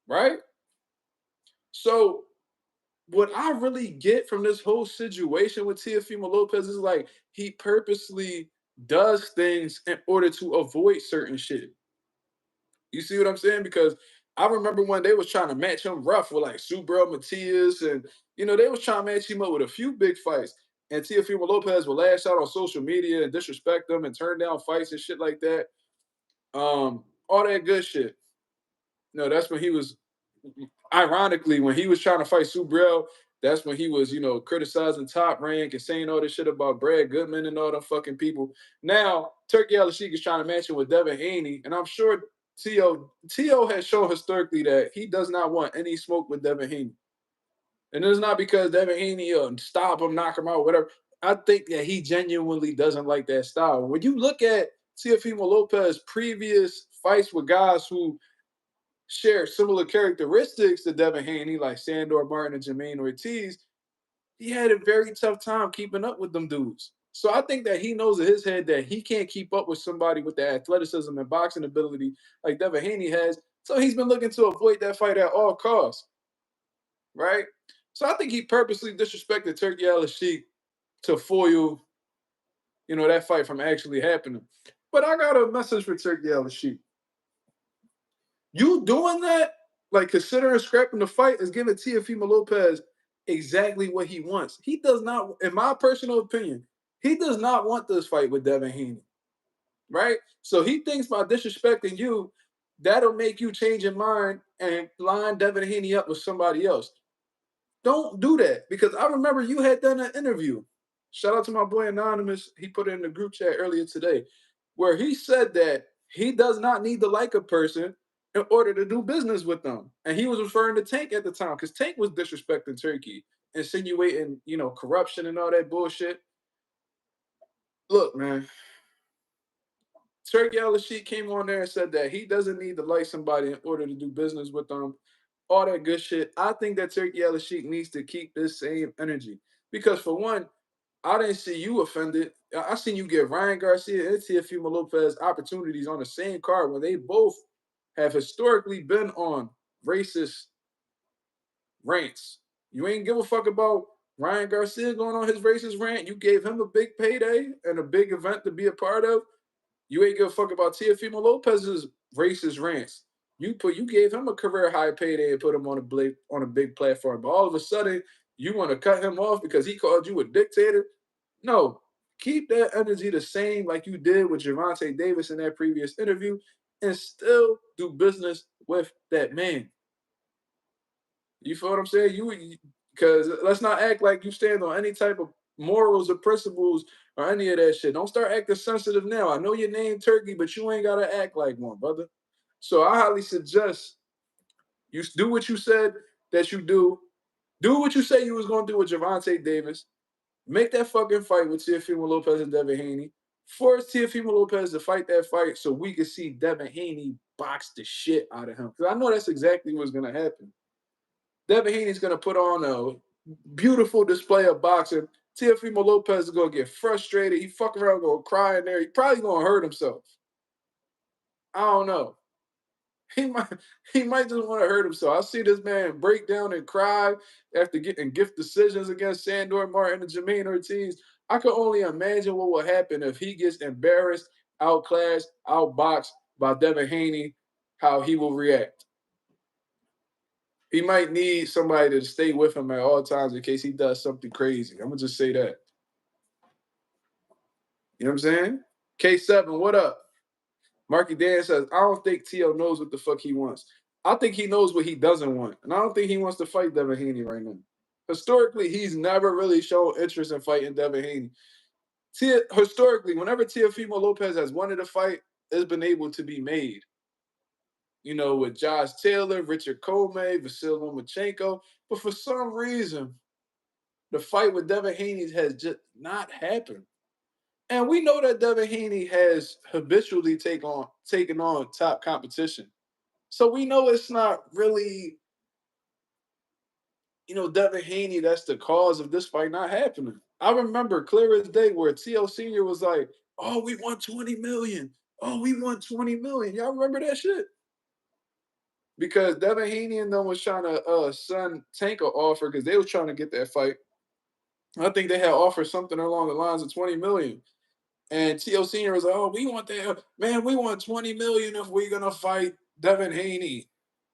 Right? So what I really get from this whole situation with Teofimo Lopez is like he purposely does things in order to avoid certain shit. You see what I'm saying? Because I remember when they was trying to match him rough with like Subriel Matias, and they was trying to match him up with a few big fights. And Teofimo Lopez would lash out on social media and disrespect them and turn down fights and shit like that. All that good shit. No, that's when he was, ironically, when he was trying to fight Subriel, that's when he was, criticizing Top Rank and saying all this shit about Brad Goodman and all them fucking people. Now, Turki Alalshikh is trying to match him with Devin Haney, and I'm sure T.O. has shown historically that he does not want any smoke with Devin Haney. And it's not because Devin Haney stop him, knock him out, whatever. I think that he genuinely doesn't like that style. When you look at Teofimo Lopez's previous fights with guys who share similar characteristics to Devin Haney, like Sandor Martin and Jermaine Ortiz, he had a very tough time keeping up with them dudes. So I think that he knows in his head that he can't keep up with somebody with the athleticism and boxing ability like Devin Haney has. So he's been looking to avoid that fight at all costs. Right? So I think he purposely disrespected Turki Alalshikh to foil, that fight from actually happening. But I got a message for Turki Alalshikh. You doing that, like considering scrapping the fight, is giving Teofimo Lopez exactly what he wants. He does not, in my personal opinion, he does not want this fight with Devin Haney. Right? So he thinks by disrespecting you, that'll make you change your mind and line Devin Haney up with somebody else. Don't do that, because I remember you had done an interview. Shout out to my boy Anonymous. He put it in the group chat earlier today, where he said that he does not need to like a person in order to do business with them. And he was referring to Tank at the time, because Tank was disrespecting Turki, insinuating, corruption and all that bullshit. Look, man, Turki Alalshikh came on there and said that he doesn't need to like somebody in order to do business with them. All that good shit. I think that Turki Alalshikh needs to keep this same energy. Because for one, I didn't see you offended. I seen you give Ryan Garcia and Teofimo Lopez opportunities on the same card when they both have historically been on racist rants. You ain't give a fuck about Ryan Garcia going on his racist rant. You gave him a big payday and a big event to be a part of. You ain't give a fuck about Teofimo Lopez's racist rants. You gave him a career high payday and put him on a big platform. But all of a sudden, you want to cut him off because he called you a dictator? No. Keep that energy the same like you did with Gervonta Davis in that previous interview. and still do business with that man. You feel what I'm saying? Because let's not act like you stand on any type of morals or principles or any of that shit. Don't start acting sensitive now. I know your name Turkey, but you ain't gotta act like one, brother. So I highly suggest you do what you said that you do. Do what you say you was gonna do with Gervonta Davis. Make that fucking fight with Teofimo Lopez and Devin Haney. Force Teofimo Lopez to fight that fight so we can see Devin Haney box the shit out of him. Because I know that's exactly what's gonna happen. Devin Haney's gonna put on a beautiful display of boxing. Teofimo Lopez is gonna get frustrated. He fuck around, gonna cry in there. He probably gonna hurt himself. I don't know. He might he might just want to hurt himself. I see this man break down and cry after getting gift decisions against Sandor Martin and Jermaine Ortiz. I can only imagine what will happen if he gets embarrassed, outclassed, outboxed by Devin Haney, how he will react. He might need somebody to stay with him at all times in case he does something crazy. I'm gonna just say that. You know what I'm saying? K7, what up? Marky Dan says, I don't think T.O. knows what the fuck he wants. I think he knows what he doesn't want. And I don't think he wants to fight Devin Haney right now. Historically, he's never really shown interest in fighting Devin Haney. Historically, whenever Teofimo Lopez has wanted to fight, it's been able to be made. You know, with Josh Taylor, Richard Comey, Vasil Lomachenko. But for some reason, the fight with Devin Haney has just not happened. And we know that Devin Haney has habitually taken on top competition. So we know it's not really, Devin Haney that's the cause of this fight not happening. I remember clear as day where T.O. Sr. was like, oh, we want 20 million. Oh, we want 20 million. Y'all remember that shit? Because Devin Haney and them was trying to send Tank an offer because they was trying to get that fight. I think they had offered something along the lines of 20 million. And T.O. Sr. was like, oh, we want that. Man, we want 20 million if we're going to fight Devin Haney.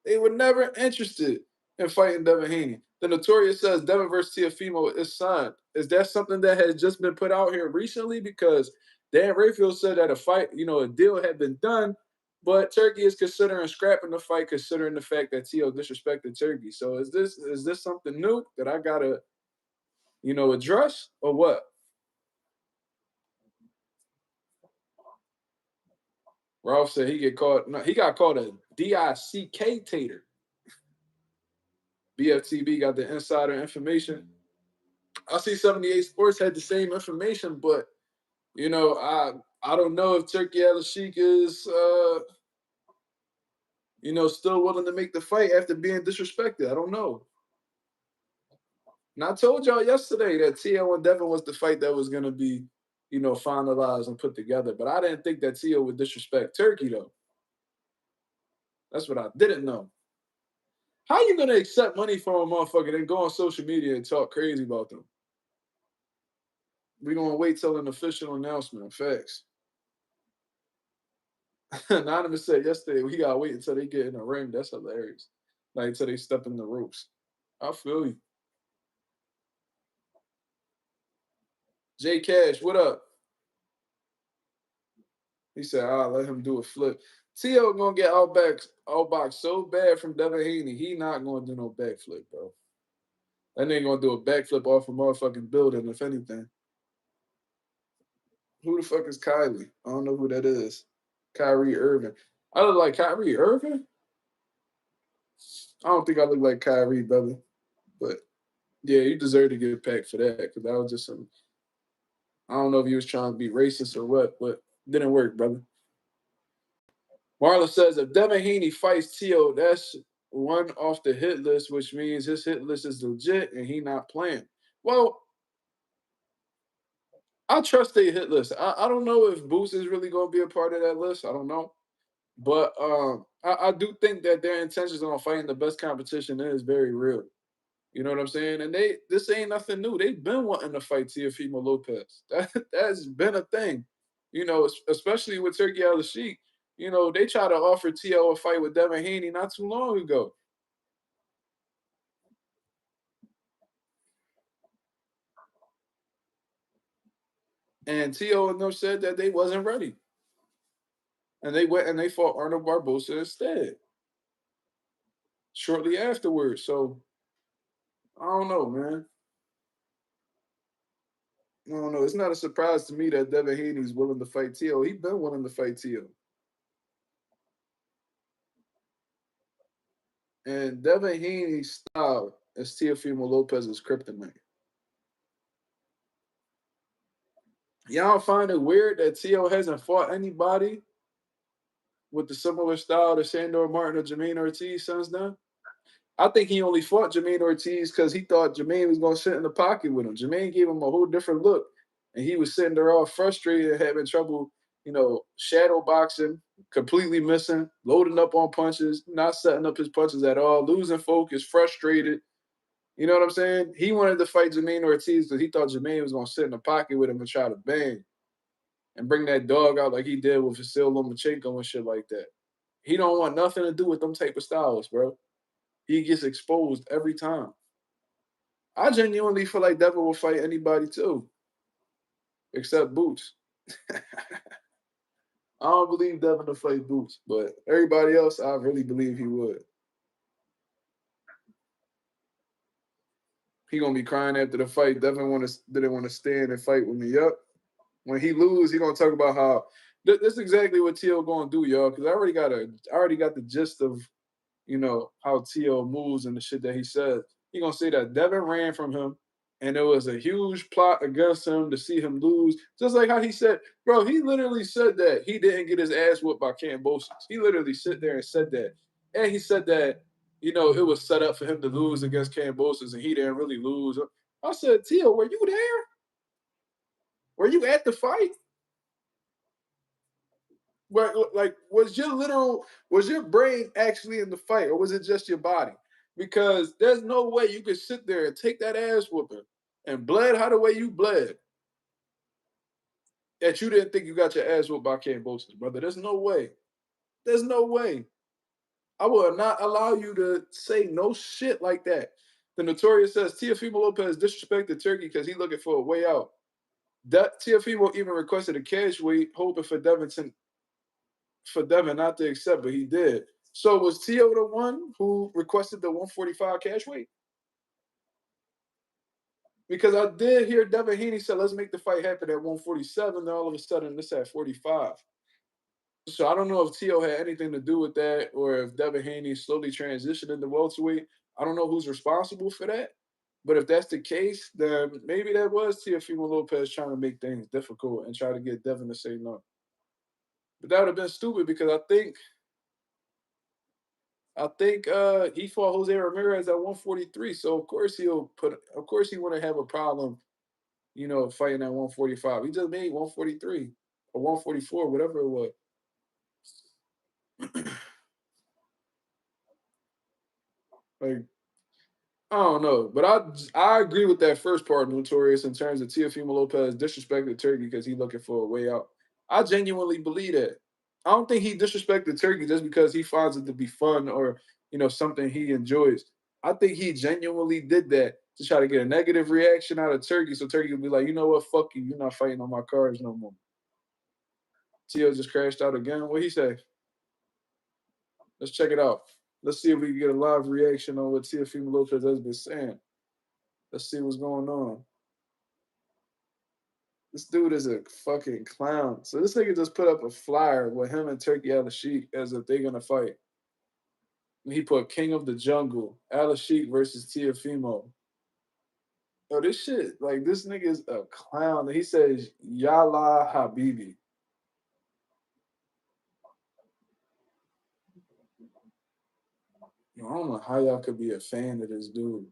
They were never interested in fighting Devin Haney. The Notorious says Devin versus Teofimo is signed. Is that something that has just been put out here recently? Because Dan Rayfield said that a deal had been done, but Turkey is considering scrapping the fight, considering the fact that T.O. disrespected Turkey. So is this something new that I gotta, address or what? Ralph said he got called a DICK tater. BFTB got the insider information. I see 78 Sports had the same information, but I don't know if Turki Alalshikh is still willing to make the fight after being disrespected. I don't know. And I told y'all yesterday that T.O. and Devin was the fight that was gonna be, finalized and put together. But I didn't think that T.O. would disrespect Turkey though. That's what I didn't know. How you gonna accept money from a motherfucker and go on social media and talk crazy about them? We're gonna wait till an official announcement. Facts. Anonymous said yesterday we gotta wait until they get in the ring. That's hilarious. Like until they step in the ropes. I feel you. J Cash, what up? He said, I'll let him do a flip. T.O. gonna get outboxed so bad from Devin Haney. He not gonna do no backflip, bro. That nigga gonna do a backflip off a motherfucking building, if anything. Who the fuck is Kylie? I don't know who that is. Kyrie Irving. I look like Kyrie Irving? I don't think I look like Kyrie, brother. But yeah, you deserve to get packed for that because that was just some. I don't know if he was trying to be racist or what, but didn't work, brother. Marlon says if Devin Haney fights T.O., that's one off the hit list, which means his hit list is legit and he not playing. Well, I trust their hit list. I don't know if Boost is really going to be a part of that list. I don't know. But I do think that their intentions on fighting the best competition is very real. You know what I'm saying? And this ain't nothing new. They've been wanting to fight Teofimo Lopez. That's been a thing. Especially with Turki Alalshikh. They tried to offer T.O. a fight with Devin Haney not too long ago. And T.O. and them said that they wasn't ready. And they went and they fought Arnold Barbosa instead shortly afterwards. So I don't know, man. I don't know. It's not a surprise to me that Devin Haney's willing to fight Tio. He's been willing to fight Tio. And Devin Haney's style is Teofimo Lopez's kryptonite. Y'all find it weird that Tio hasn't fought anybody with the similar style to Sandor Martin or Jermaine Ortiz since then? I think he only fought Jermaine Ortiz because he thought Jermaine was going to sit in the pocket with him. Jermaine gave him a whole different look, and he was sitting there all frustrated, having trouble, shadow boxing, completely missing, loading up on punches, not setting up his punches at all, losing focus, frustrated. You know what I'm saying? He wanted to fight Jermaine Ortiz because he thought Jermaine was going to sit in the pocket with him and try to bang and bring that dog out like he did with Vasil Lomachenko and shit like that. He don't want nothing to do with them type of styles, bro. He gets exposed every time. I genuinely feel like Devin will fight anybody too, except Boots. I don't believe Devin will fight Boots, but everybody else, I really believe he would. He gonna be crying after the fight. Devin didn't want to stand and fight with me. Yup. When he lose, he gonna talk about how this is exactly what Tio gonna do, y'all. Because I already got the gist of how Tio moves and the shit that he says. He gonna say that Devin ran from him, and there was a huge plot against him to see him lose. Just like how he said, bro, he literally said that he didn't get his ass whooped by Kambosos. He literally sit there and said that, and he said that it was set up for him to lose against Kambosos, and he didn't really lose. I said, Tio, were you there? Were you at the fight? Like, was your brain actually in the fight, or was it just your body? Because there's no way you could sit there and take that ass whooping and bled how the way you bled that you didn't think you got your ass whooped by Kambosos, brother. There's no way. There's no way. I will not allow you to say no shit like that. The Notorious says Teofimo Lopez disrespected Turkey because he looking for a way out. That Teofimo even requested a cash weight, hoping for Devin not to accept, but he did. So was Tio the one who requested the 145 cash weight? Because I did hear Devin Haney said, let's make the fight happen at 147. Then all of a sudden, this at 45. So I don't know if Tio had anything to do with that or if Devin Haney slowly transitioned into welterweight. I don't know who's responsible for that. But if that's the case, then maybe that was Teofimo Lopez trying to make things difficult and try to get Devin to say no. But that would have been stupid because I think he fought Jose Ramirez at 143. So of course he wouldn't have a problem, fighting at 145. He just made 143 or 144, whatever it was. Like, I don't know, but I agree with that first part, Notorious, in terms of Teofimo Lopez disrespected Turkey because he's looking for a way out. I genuinely believe that. I don't think he disrespected Turkey just because he finds it to be fun or something he enjoys. I think he genuinely did that to try to get a negative reaction out of Turkey, so Turkey would be like, you know what, fuck you, you're not fighting on my cards no more. Tio just crashed out again. What he say? Let's check it out. Let's see if we can get a live reaction on what Teofimo Lopez has been saying. Let's see what's going on. This dude is a fucking clown. So this nigga just put up a flyer with him and Turki Alalshikh as if they're gonna fight. And he put King of the Jungle, Alalshikh versus Teofimo. Oh, this shit, like this nigga is a clown. He says Yalla Habibi. I don't know how y'all could be a fan of this dude.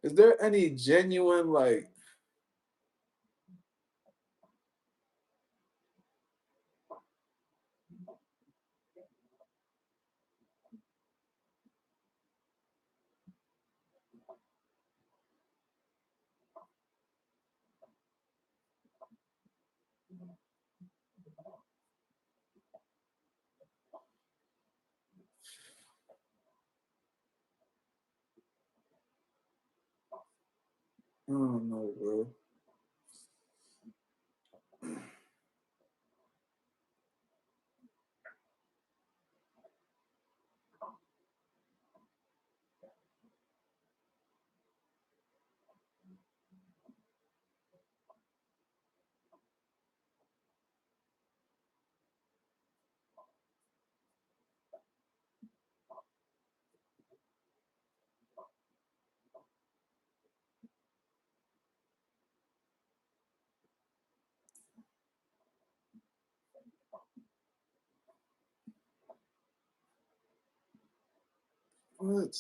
Is there any genuine like? I don't know, bro. What?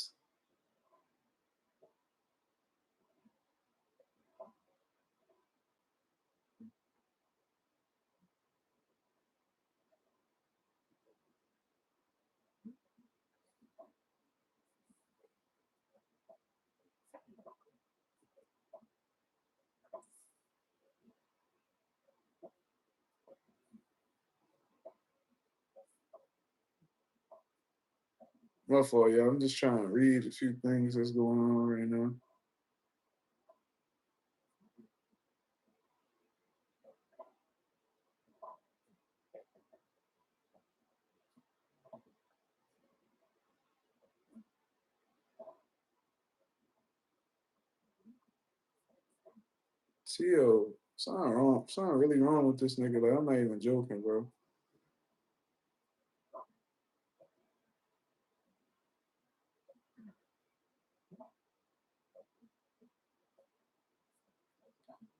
My fault, y'all. I'm just trying to read a few things that's going on right now. Tio, something wrong. Something really wrong with this nigga. Like, I'm not even joking, bro.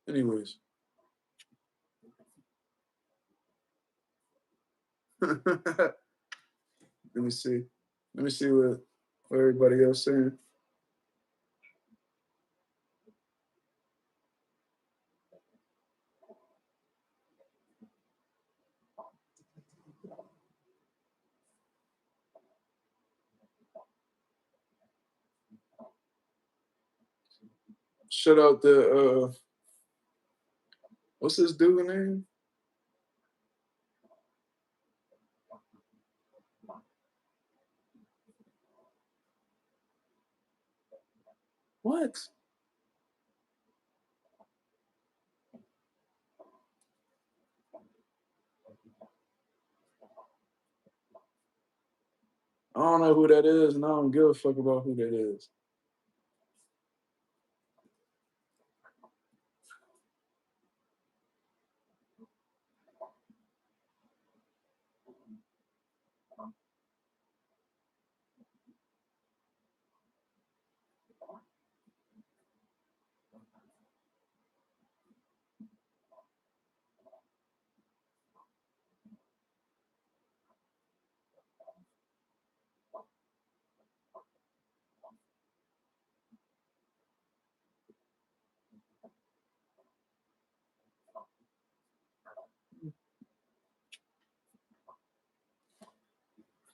Anyways. Let me see. Let me see what everybody else saying. Shout out to what's this dude name? What? I don't know who that is, and I don't give a fuck about who that is.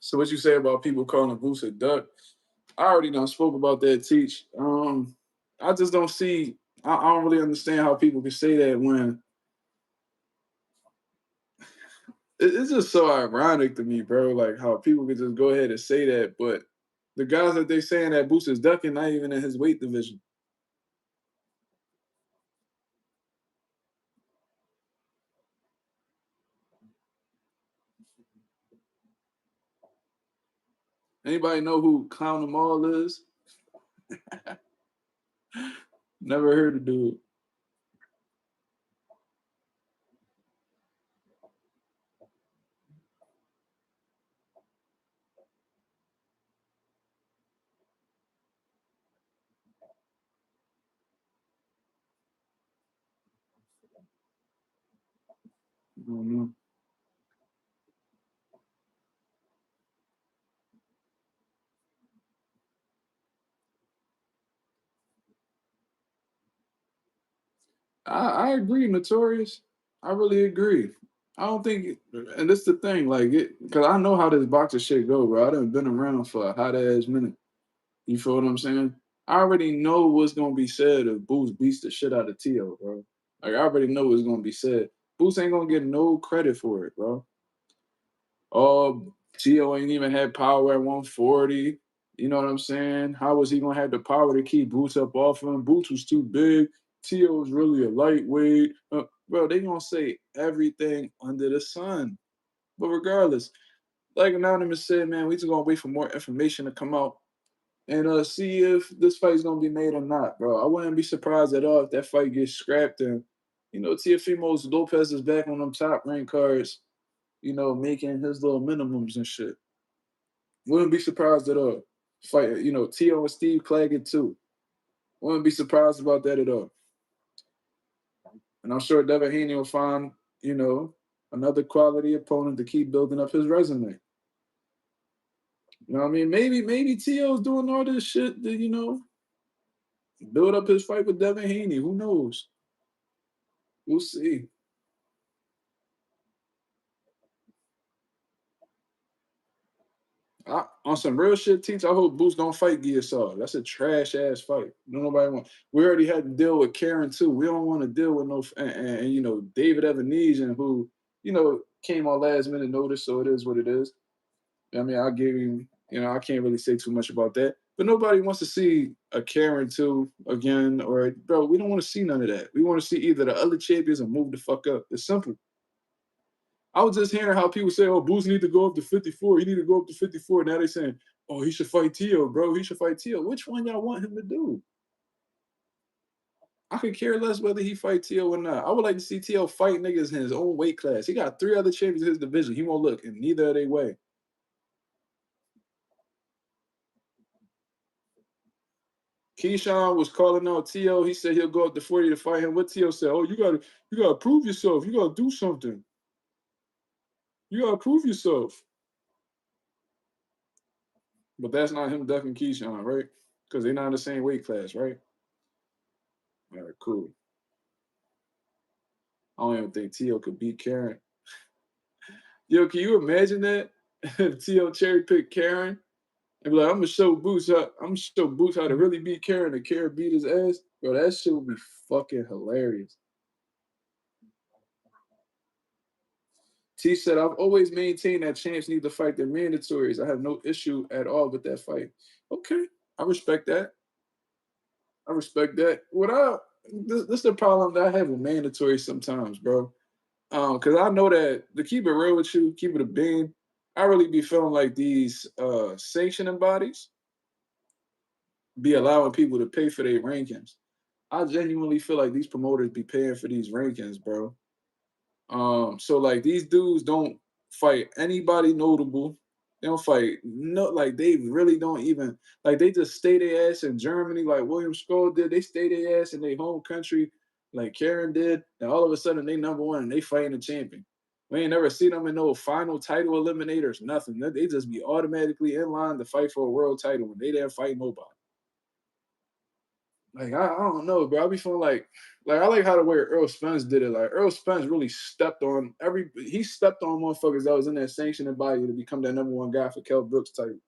So what you say about people calling Boost a duck? I already done spoke about that, Teach. I just don't see. I don't really understand how people can say that when it's just so ironic to me, bro. Like how people can just go ahead and say that, but the guys that they saying that Boost is ducking, not even in his weight division. Anybody know who Clown them all is? Never heard of dude. I don't know. I agree, Notorious. I really agree. I don't think, and this the thing, like it, because I know how this boxer shit go, bro. I done been around for a hot ass minute. You feel what I'm saying? I already know what's gonna be said if Boost beats the shit out of Tio, bro. Like I already know what's gonna be said. Boost ain't gonna get no credit for it, bro. Oh, Tio ain't even had power at 140. You know what I'm saying? How was he gonna have the power to keep Boots up off him? Boots was too big. Tio was really a lightweight. Bro, they gonna say everything under the sun. But regardless, like Anonymous said, man, we just gonna wait for more information to come out and see if this fight's gonna be made or not, bro. I wouldn't be surprised at all if that fight gets scrapped and Teofimo Lopez is back on them top rank cards, making his little minimums and shit. Wouldn't be surprised at all. Fight, Tio and Steve Claggett too. Wouldn't be surprised about that at all. And I'm sure Devin Haney will find, another quality opponent to keep building up his resume. You know what I mean? Maybe T.O.'s doing all this shit to, build up his fight with Devin Haney. Who knows? We'll see. On some real shit, Teach, I hope Boost don't fight Giasaw. That's a trash ass fight. Nobody want. We already had to deal with Karen too. We don't want to deal with no and David Evanesian, who came on last minute notice, so it is what it is. I mean, I gave him. I can't really say too much about that. But nobody wants to see a Karen too again, or bro. We don't want to see none of that. We want to see either the other champions or move the fuck up. It's simple. I was just hearing how people say, "Oh, Boost need to go up to 54. He need to go up to 54." Now they saying, "Oh, he should fight Tio, bro. He should fight Tio." Which one y'all want him to do? I could care less whether he fight Tio or not. I would like to see Tio fight niggas in his own weight class. He got 3 other champions in his division. He won't look in neither of they way. Keyshawn was calling out Tio. He said he'll go up to 40 to fight him. What Tio said? "Oh, you gotta prove yourself. You gotta do something. You gotta prove yourself." But that's not him ducking Keyshawn, right? Because they're not in the same weight class, right? All right, cool. I don't even think Tio could beat Karen. Yo, can you imagine that? If Tio cherry picked Karen and be like, I'm gonna show Boots how to really beat Karen and Karen beat his ass. Bro, that shit would be fucking hilarious. T said, I've always maintained that champs need to fight their mandatories. I have no issue at all with that fight. Okay, I respect that. I respect that. This is the problem that I have with mandatory sometimes, bro. Because I know that to keep it real with you, keep it a bean, I really be feeling like these sanctioning bodies be allowing people to pay for their rankings. I genuinely feel like these promoters be paying for these rankings, bro. So like these dudes don't fight anybody notable. They don't fight like they really don't even like they just stay their ass in Germany like William Scroll did. They stay their ass in their home country like Karen did, and all of a sudden they number one and they fighting the champion. We ain't never seen them in no final title eliminators, nothing. They just be automatically in line to fight for a world title when they didn't fight nobody. Like I don't know, bro. I be feeling like I like how the way Earl Spence did it. Like Earl Spence really stepped on motherfuckers that was in that sanctioning body to become that number one guy for Kell Brooks title.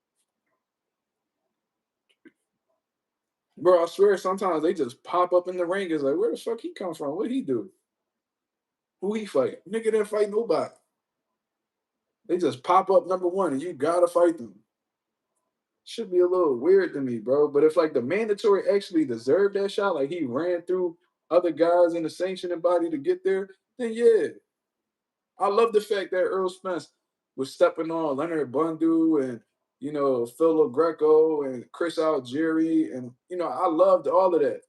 Bro, I swear sometimes they just pop up in the ring. It's like, where the fuck he come from? What he do? Who he fight? Nigga didn't fight nobody. They just pop up number one and you gotta fight them. Should be a little weird to me, bro. But if like the mandatory actually deserved that shot, like he ran through other guys in the sanctioning body to get there, then yeah. I love the fact that Earl Spence was stepping on Leonard Bundu and Phil Greco and Chris Algieri, and I loved all of that.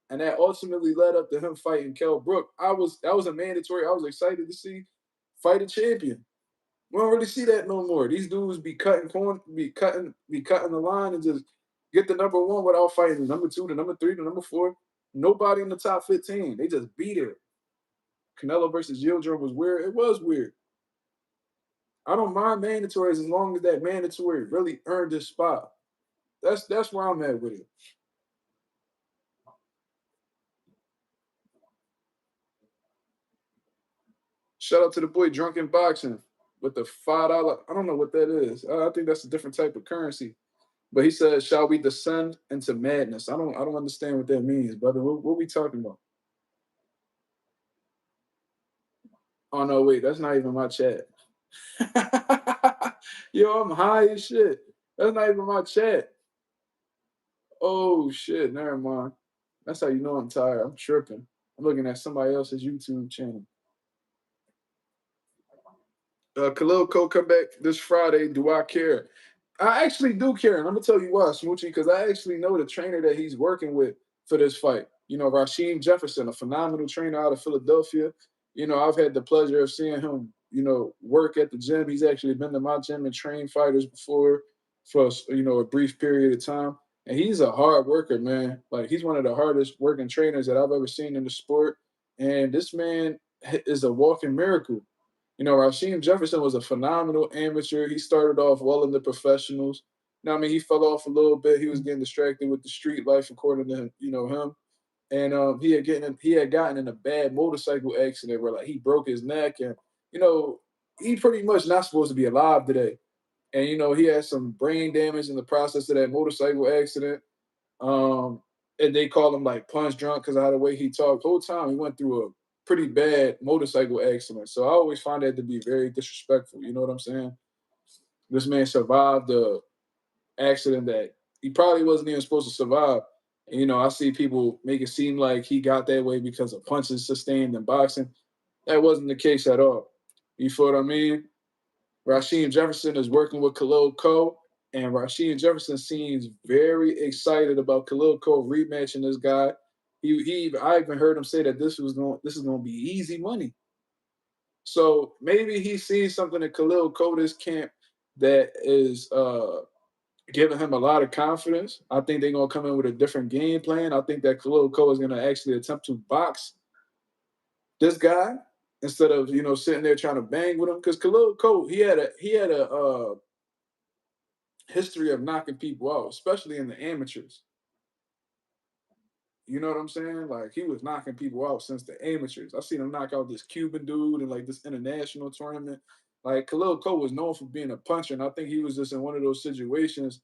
And that ultimately led up to him fighting Kell Brook. That was a mandatory. I was excited to see fight a champion. We don't really see that no more. These dudes be cutting the line and just get the number one without fighting the number two, the number three, the number four. Nobody in the top 15. They just beat it. Canelo versus Yildirim was weird. It was weird. I don't mind mandatories as long as that mandatory really earned his spot. That's where I'm at with it. Shout out to the boy Drunken Boxing with the $5. I don't know what that is. I think that's a different type of currency. But he said, "Shall we descend into madness?" I don't understand what that means, brother. What we talking about? Oh no, wait, that's not even my chat. Yo, I'm high as shit. That's not even my chat. Oh shit, never mind. That's how you know I'm tired. I'm tripping. I'm looking at somebody else's YouTube channel. Khalil Cole come back this Friday. Do I care? I actually do care. And I'm gonna tell you why, Smoochie, because I actually know the trainer that he's working with for this fight. Rasheem Jefferson, a phenomenal trainer out of Philadelphia. I've had the pleasure of seeing him, work at the gym. He's actually been to my gym and trained fighters before for a brief period of time. And he's a hard worker, man. Like he's one of the hardest working trainers that I've ever seen in the sport. And this man is a walking miracle. Rasheem Jefferson was a phenomenal amateur. He started off well in the professionals. know what I mean, he fell off a little bit. He was getting distracted with the street life, according to him. And he had gotten in a bad motorcycle accident where like he broke his neck, and he pretty much not supposed to be alive today. And he had some brain damage in the process of that motorcycle accident. Um, and they call him like punch drunk because of how the way he talked. The whole time he went through a pretty bad motorcycle accident. So I always find that to be very disrespectful. You know what I'm saying? This man survived the accident that he probably wasn't even supposed to survive. And, I see people make it seem like he got that way because of punches sustained in boxing. That wasn't the case at all. You feel what I mean? Rasheem Jefferson is working with Khalil Cole, and Rasheem Jefferson seems very excited about Khalil Cole rematching this guy. I even heard him say that this is going to be easy money. So maybe he's seen something in Khalil Cole's camp that is giving him a lot of confidence. I think they're gonna come in with a different game plan. I think that Khalil Cole is gonna actually attempt to box this guy instead of sitting there trying to bang with him. Because Khalil Cole, he had a history of knocking people out, especially in the amateurs. You know what I'm saying? Like he was knocking people out since the amateurs. I seen him knock out this Cuban dude in like this international tournament. Like Khalil Cole was known for being a puncher, and I think he was just in one of those situations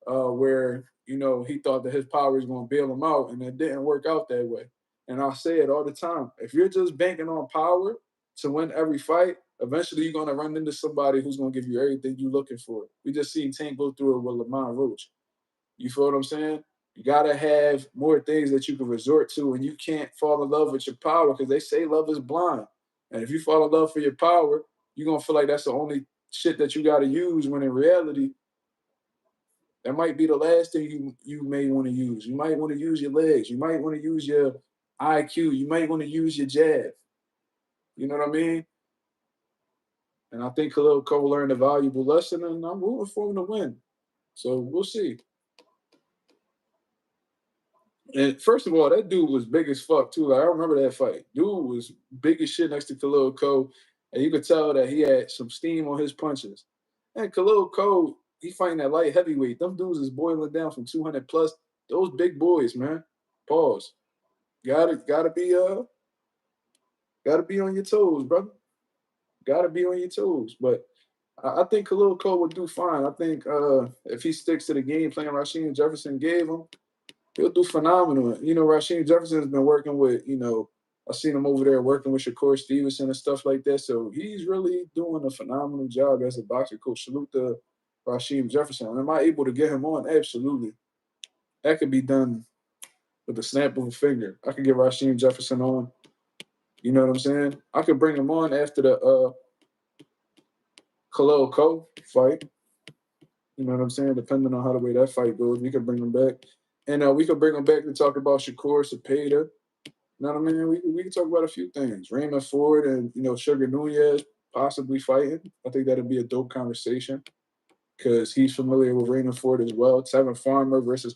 where he thought that his power was going to bail him out, and it didn't work out that way. And I say it all the time: if you're just banking on power to win every fight, eventually you're going to run into somebody who's going to give you everything you're looking for. We just seen Tank go through it with Lamont Roach. You feel what I'm saying? You gotta have more things that you can resort to, and you can't fall in love with your power because they say love is blind. And if you fall in love for your power, you're gonna feel like that's the only shit that you gotta use. When in reality, that might be the last thing you may want to use. You might want to use your legs. You might want to use your IQ. You might want to use your jab. You know what I mean? And I think Khalil Cole learned a valuable lesson, and I'm rooting for him to win. So we'll see. And first of all, that dude was big as fuck too. Like I remember that fight. Dude was big as shit next to Khalil Cole, and you could tell that he had some steam on his punches. And Khalil Cole, he fighting that light heavyweight. Them dudes is boiling down from 200 plus. Those big boys, man. Pause. Gotta be on your toes, brother. Gotta be on your toes. But I think Khalil Cole would do fine. I think if he sticks to the game plan Rasheem Jefferson gave him, he'll do phenomenal. Rasheem Jefferson has been working with, I've seen him over there working with Shakur Stevenson and stuff like that. So he's really doing a phenomenal job as a boxing coach. Salute to Rasheem Jefferson. Am I able to get him on? Absolutely. That could be done with the snap of a finger. I could get Rasheem Jefferson on. You know what I'm saying? I could bring him on after the Khalil Cole fight. You know what I'm saying? Depending on how the way that fight goes, we could bring him back. And we could bring him back to talk about Shakur Cepeda. You know what I mean? We can talk about a few things. Raymond Ford and, Sugar Nunez possibly fighting. I think that'd be a dope conversation because he's familiar with Raymond Ford as well. Tevin Farmer versus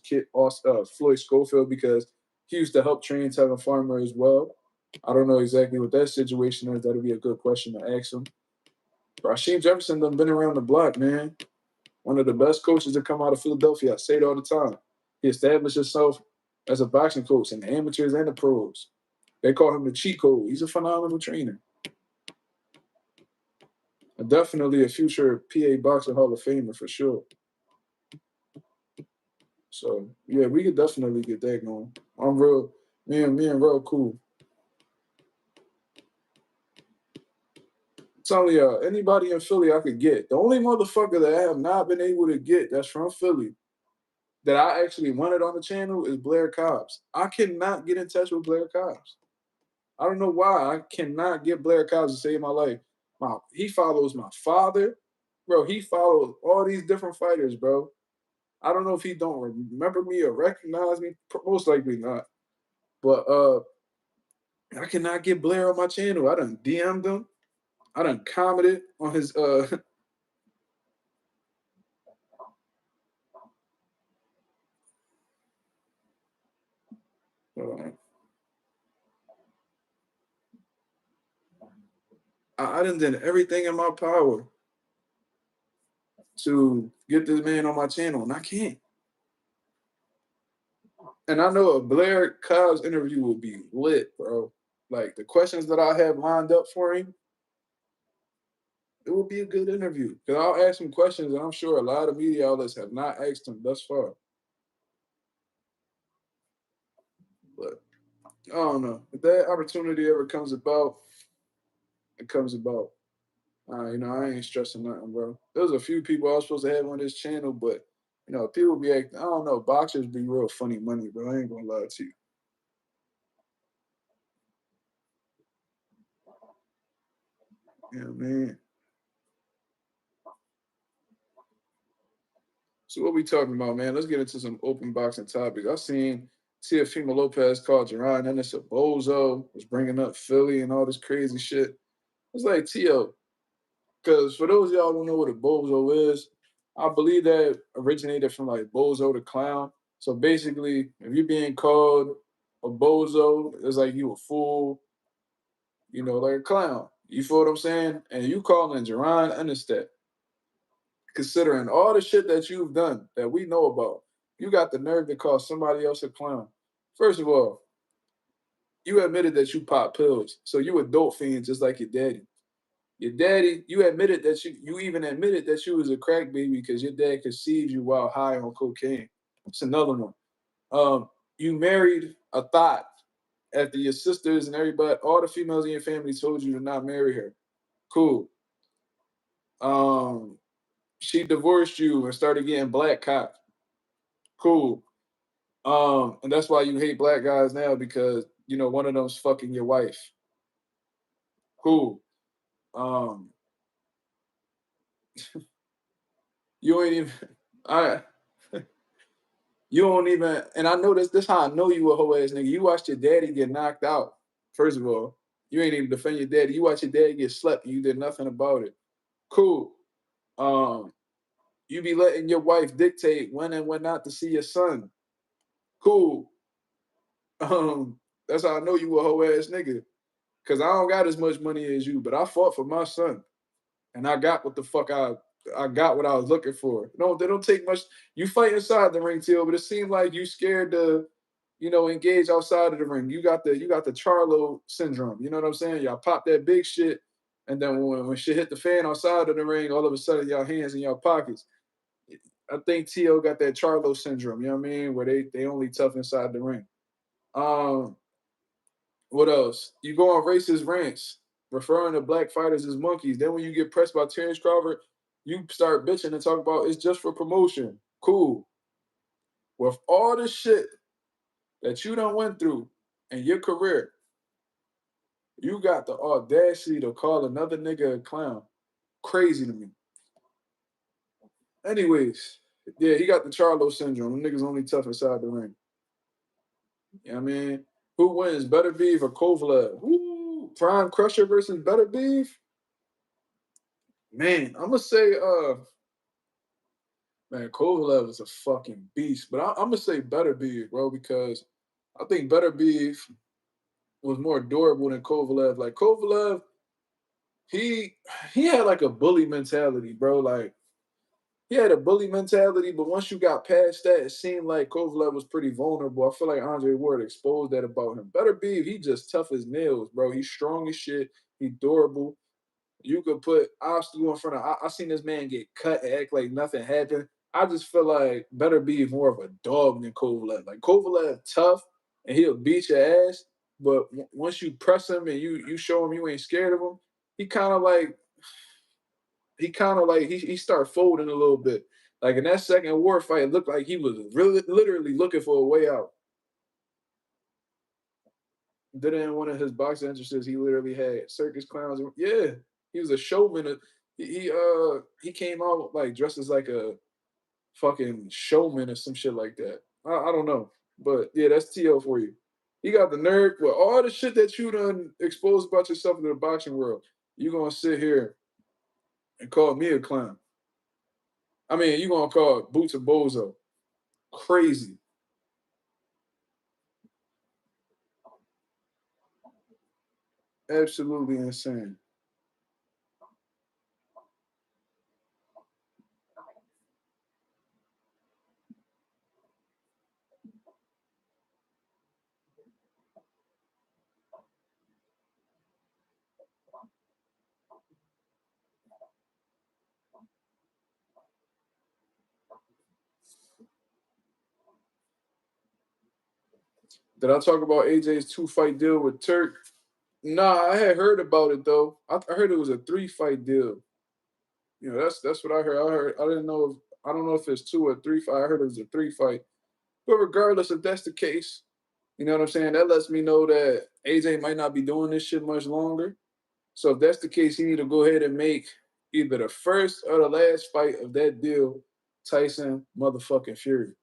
Floyd Schofield because he used to help train Tevin Farmer as well. I don't know exactly what that situation is. That'd be a good question to ask him. Rasheem Jefferson done been around the block, man. One of the best coaches to come out of Philadelphia. I say it all the time. He established himself as a boxing coach in the amateurs and the pros. They call him the cheat code. He's a phenomenal trainer. And definitely a future PA Boxing Hall of Famer for sure. So yeah, we could definitely get that going. Me and real cool. I'm telling you, anybody in Philly I could get. The only motherfucker that I have not been able to get that's from Philly that I actually wanted on the channel is Blair Cobbs. I cannot get in touch with Blair Cobbs. I don't know why. I cannot get Blair Cobbs to save my life. He follows my father. Bro, he follows all these different fighters, bro. I don't know if he don't remember me or recognize me. Most likely not. But I cannot get Blair on my channel. I done DM'd him. I done commented on his I done did everything in my power to get this man on my channel, and I can't. And I know a Blair Cobbs interview will be lit, bro. Like the questions that I have lined up for him, it will be a good interview. Because I'll ask him questions that I'm sure a lot of media outlets have not asked him thus far. But I don't know. If that opportunity ever comes about, it comes about. I ain't stressing nothing, bro. There's a few people I was supposed to have on this channel, but people be acting. I don't know. Boxers be real funny money, bro. I ain't gonna lie to you. Yeah, man. So what we talking about, man? Let's get into some open boxing topics. I seen Teofimo Lopez called Jaron Ennis a bozo, was bringing up Philly and all this crazy shit. It's like, Tio, because for those of y'all who don't know what a bozo is, I believe that originated from like bozo the clown. So basically, if you're being called a bozo, it's like you a fool, like a clown. You feel what I'm saying? And you calling Jaron Ennis that, considering all the shit that you've done that we know about, you got the nerve to call somebody else a clown. First of all, you admitted that you pop pills, so you a dope fiend just like your daddy. Your daddy, you admitted that you even admitted that you was a crack baby because your dad conceived you while high on cocaine. It's another one. You married a thought after your sisters and everybody, all the females in your family told you to not marry her. Cool. She divorced you and started getting black cock. Cool. And that's why you hate black guys now because one of them's fucking your wife. Cool. Um, you ain't even I you don't even, and I know this how I know you a whole ass nigga. You watched your daddy get knocked out. First of all, you ain't even defend your daddy. You watched your daddy get slept and you did nothing about it. Cool. Um, you be letting your wife dictate when and when not to see your son. Cool. That's how I know you a whole ass nigga. Cause I don't got as much money as you, but I fought for my son. And I got what the fuck I got what I was looking for. No, they don't take much. You fight inside the ring, Teal, but it seemed like you scared to, engage outside of the ring. You got the Charlo syndrome. You know what I'm saying? Y'all pop that big shit, and then when shit hit the fan outside of the ring, all of a sudden y'all hands in your pockets. I think T.O. got that Charlo syndrome. You know what I mean? Where they only tough inside the ring. Um, what else? You go on racist rants, referring to black fighters as monkeys. Then when you get pressed by Terrence Crawford, you start bitching and talk about it's just for promotion. Cool. With all the shit that you done went through in your career, you got the audacity to call another nigga a clown. Crazy to me. Anyways, yeah, he got the Charlo syndrome. The niggas only tough inside the ring. You know what I mean? Who wins, Better Beef or Kovalev? Woo! Prime Crusher versus Better Beef? Man, I'm gonna say man, Kovalev is a fucking beast, but I'm gonna say Better Beef, bro, because I think Better Beef was more durable than Kovalev. Like Kovalev, he had like a bully mentality, bro. Like he had a bully mentality, but once you got past that, it seemed like Kovalev was pretty vulnerable. I feel like Andre Ward exposed that about him. Better Beef, he just tough as nails, bro. He's strong as shit. He durable. You could put obstacle in front of. I seen this man get cut and act like nothing happened. I just feel like Better Be more of a dog than Kovalev. Like Kovalev tough and he'll beat your ass, but once you press him and you show him you ain't scared of him, he kind of like he start folding a little bit. Like in that second war fight, it looked like he was really literally looking for a way out. Then in one of his boxing entrances, he literally had circus clowns. Yeah, he was a showman. He came out like dressed as like a fucking showman or some shit like that. I don't know, but yeah, that's T.O. for you. He got the nerve with all the shit that you done exposed about yourself in the boxing world. You gonna sit here and call me a clown? I mean, you gonna call Boots a bozo? Crazy. Absolutely insane. Did I talk about AJ's 2-fight deal with Turk? Nah, I had heard about it though. I heard it was a 3-fight deal. You know, that's what I heard. I didn't know if I don't know if it's 2 or 3 fight. I heard it was a 3-fight. But regardless, if that's the case, you know what I'm saying? That lets me know that AJ might not be doing this shit much longer. So if that's the case, he need to go ahead and make either the first or the last fight of that deal Tyson motherfucking Fury.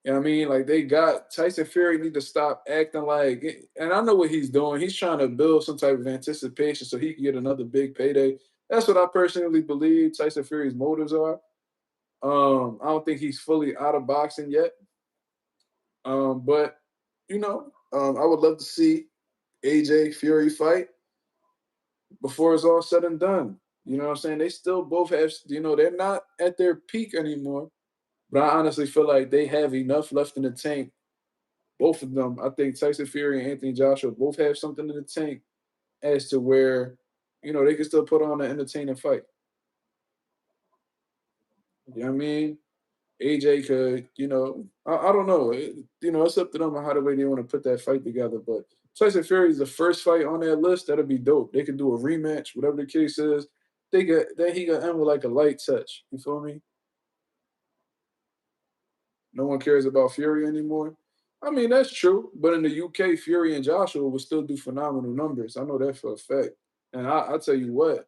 You know what I mean? Like they got Tyson Fury need to stop acting like, and I know what he's doing. He's trying to build some type of anticipation so he can get another big payday. That's what I personally believe Tyson Fury's motives are. I don't think he's fully out of boxing yet. But I would love to see AJ Fury fight before it's all said and done. You know what I'm saying? They still both have, they're not at their peak anymore. But I honestly feel like they have enough left in the tank. Both of them, I think Tyson Fury and Anthony Joshua both have something in the tank as to where, they can still put on an entertaining fight. You know what I mean? AJ could, I don't know. It's up to them on how the way they want to put that fight together. But Tyson Fury is the first fight on that list. That'll be dope. They could do a rematch, whatever the case is. Then he could end with like a light touch. You feel me? No one cares about Fury anymore. I mean, that's true. But in the UK, Fury and Joshua will still do phenomenal numbers. I know that for a fact. And I tell you what,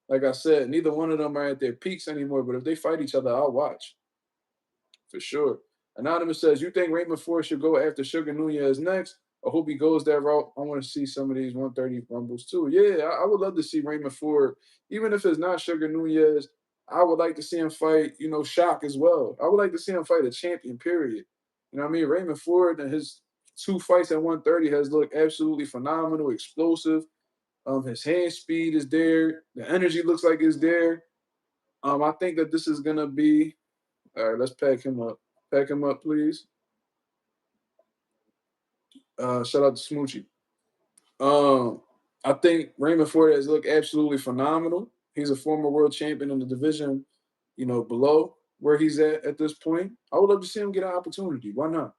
like I said, neither one of them are at their peaks anymore. But if they fight each other, I'll watch. For sure. Anonymous says, you think Raymond Ford should go after Sugar Nunez next? I hope he goes that route. I want to see some of these 130 rumbles too. Yeah, I would love to see Raymond Ford. Even if it's not Sugar Nunez, I would like to see him fight, Shock as well. I would like to see him fight a champion, period. You know what I mean? Raymond Ford and his 2 fights at 130 has looked absolutely phenomenal, explosive. His hand speed is there. The energy looks like it's there. I think that this is going to be all right, let's pack him up. Pack him up, please. Shout out to Smoochie. I think Raymond Ford has looked absolutely phenomenal. He's a former world champion in the division, below where he's at this point. I would love to see him get an opportunity. Why not?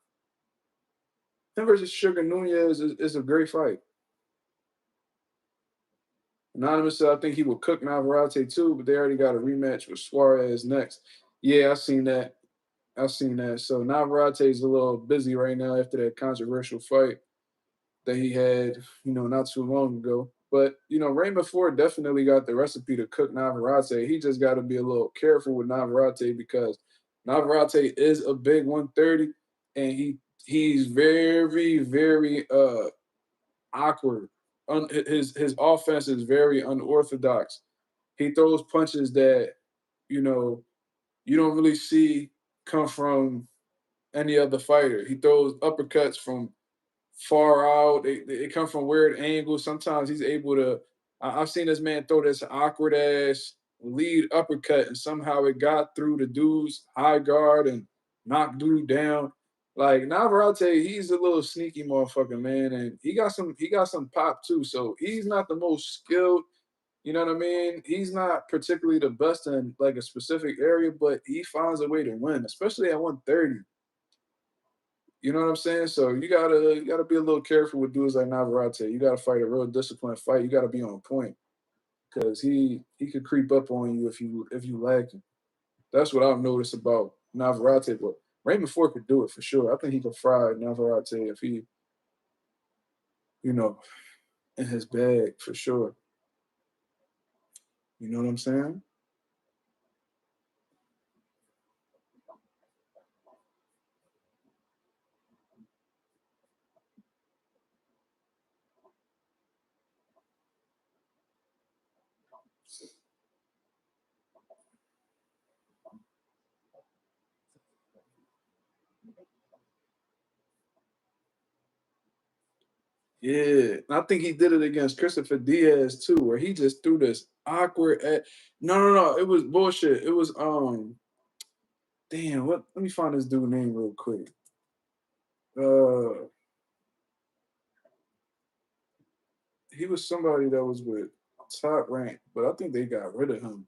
Him versus Sugar Nunez is a great fight. Anonymous said, I think he will cook Navarrete too, but they already got a rematch with Suarez next. Yeah, I've seen that. So Navarrete is a little busy right now after that controversial fight that he had, not too long ago. But, Raymond Ford definitely got the recipe to cook Navarrete. He just got to be a little careful with Navarrete because Navarrete is a big 130 and he's very, very awkward. His offense is very unorthodox. He throws punches that, you don't really see come from any other fighter. He throws uppercuts from far out. They come from weird angles. Sometimes he's able to. I've seen this man throw this awkward ass lead uppercut, and somehow it got through the dude's high guard and knocked dude down. Like Navarrete, he's a little sneaky motherfucker, man, and he got some pop too. So he's not the most skilled. You know what I mean? He's not particularly the best in like a specific area, but he finds a way to win, especially at 130. You know what I'm saying? So you gotta be a little careful with dudes like Navarrete. You gotta fight a real disciplined fight. You gotta be on point because he could creep up on you if you lack him. That's what I've noticed about Navarrete. But Raymond Ford could do it for sure. I think he could fry Navarrete if he, you know, in his bag for sure. You know what I'm saying? Yeah, and I think he did it against Christopher Diaz too, where he just threw this awkward. No, it was bullshit. It was damn. What? Let me find this dude name real quick. Uh, he was somebody that was with Top Rank, but I think they got rid of him.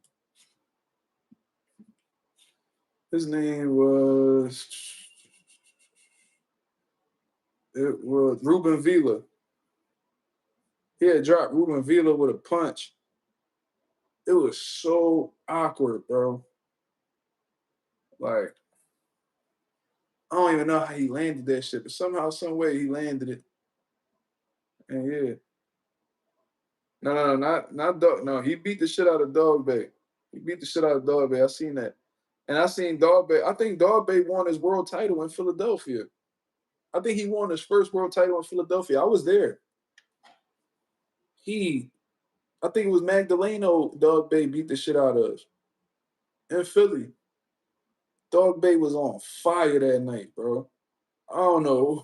His name was It was Ruben Villa. He had dropped Ruben Villa with a punch. It was so awkward, bro. Like, I don't even know how he landed that shit, but somehow, some way, he landed it. And yeah. No, not Dog. No, he beat the shit out of Dog Bay. He beat the shit out of Dog Bay. I seen that. And I seen Dog Bay. I think Dog Bay won his world title in Philadelphia. I think he won his first world title in Philadelphia. I was there. I think it was Magdaleno Dog Bay beat the shit out of in Philly. Dog Bay was on fire that night, bro. I don't know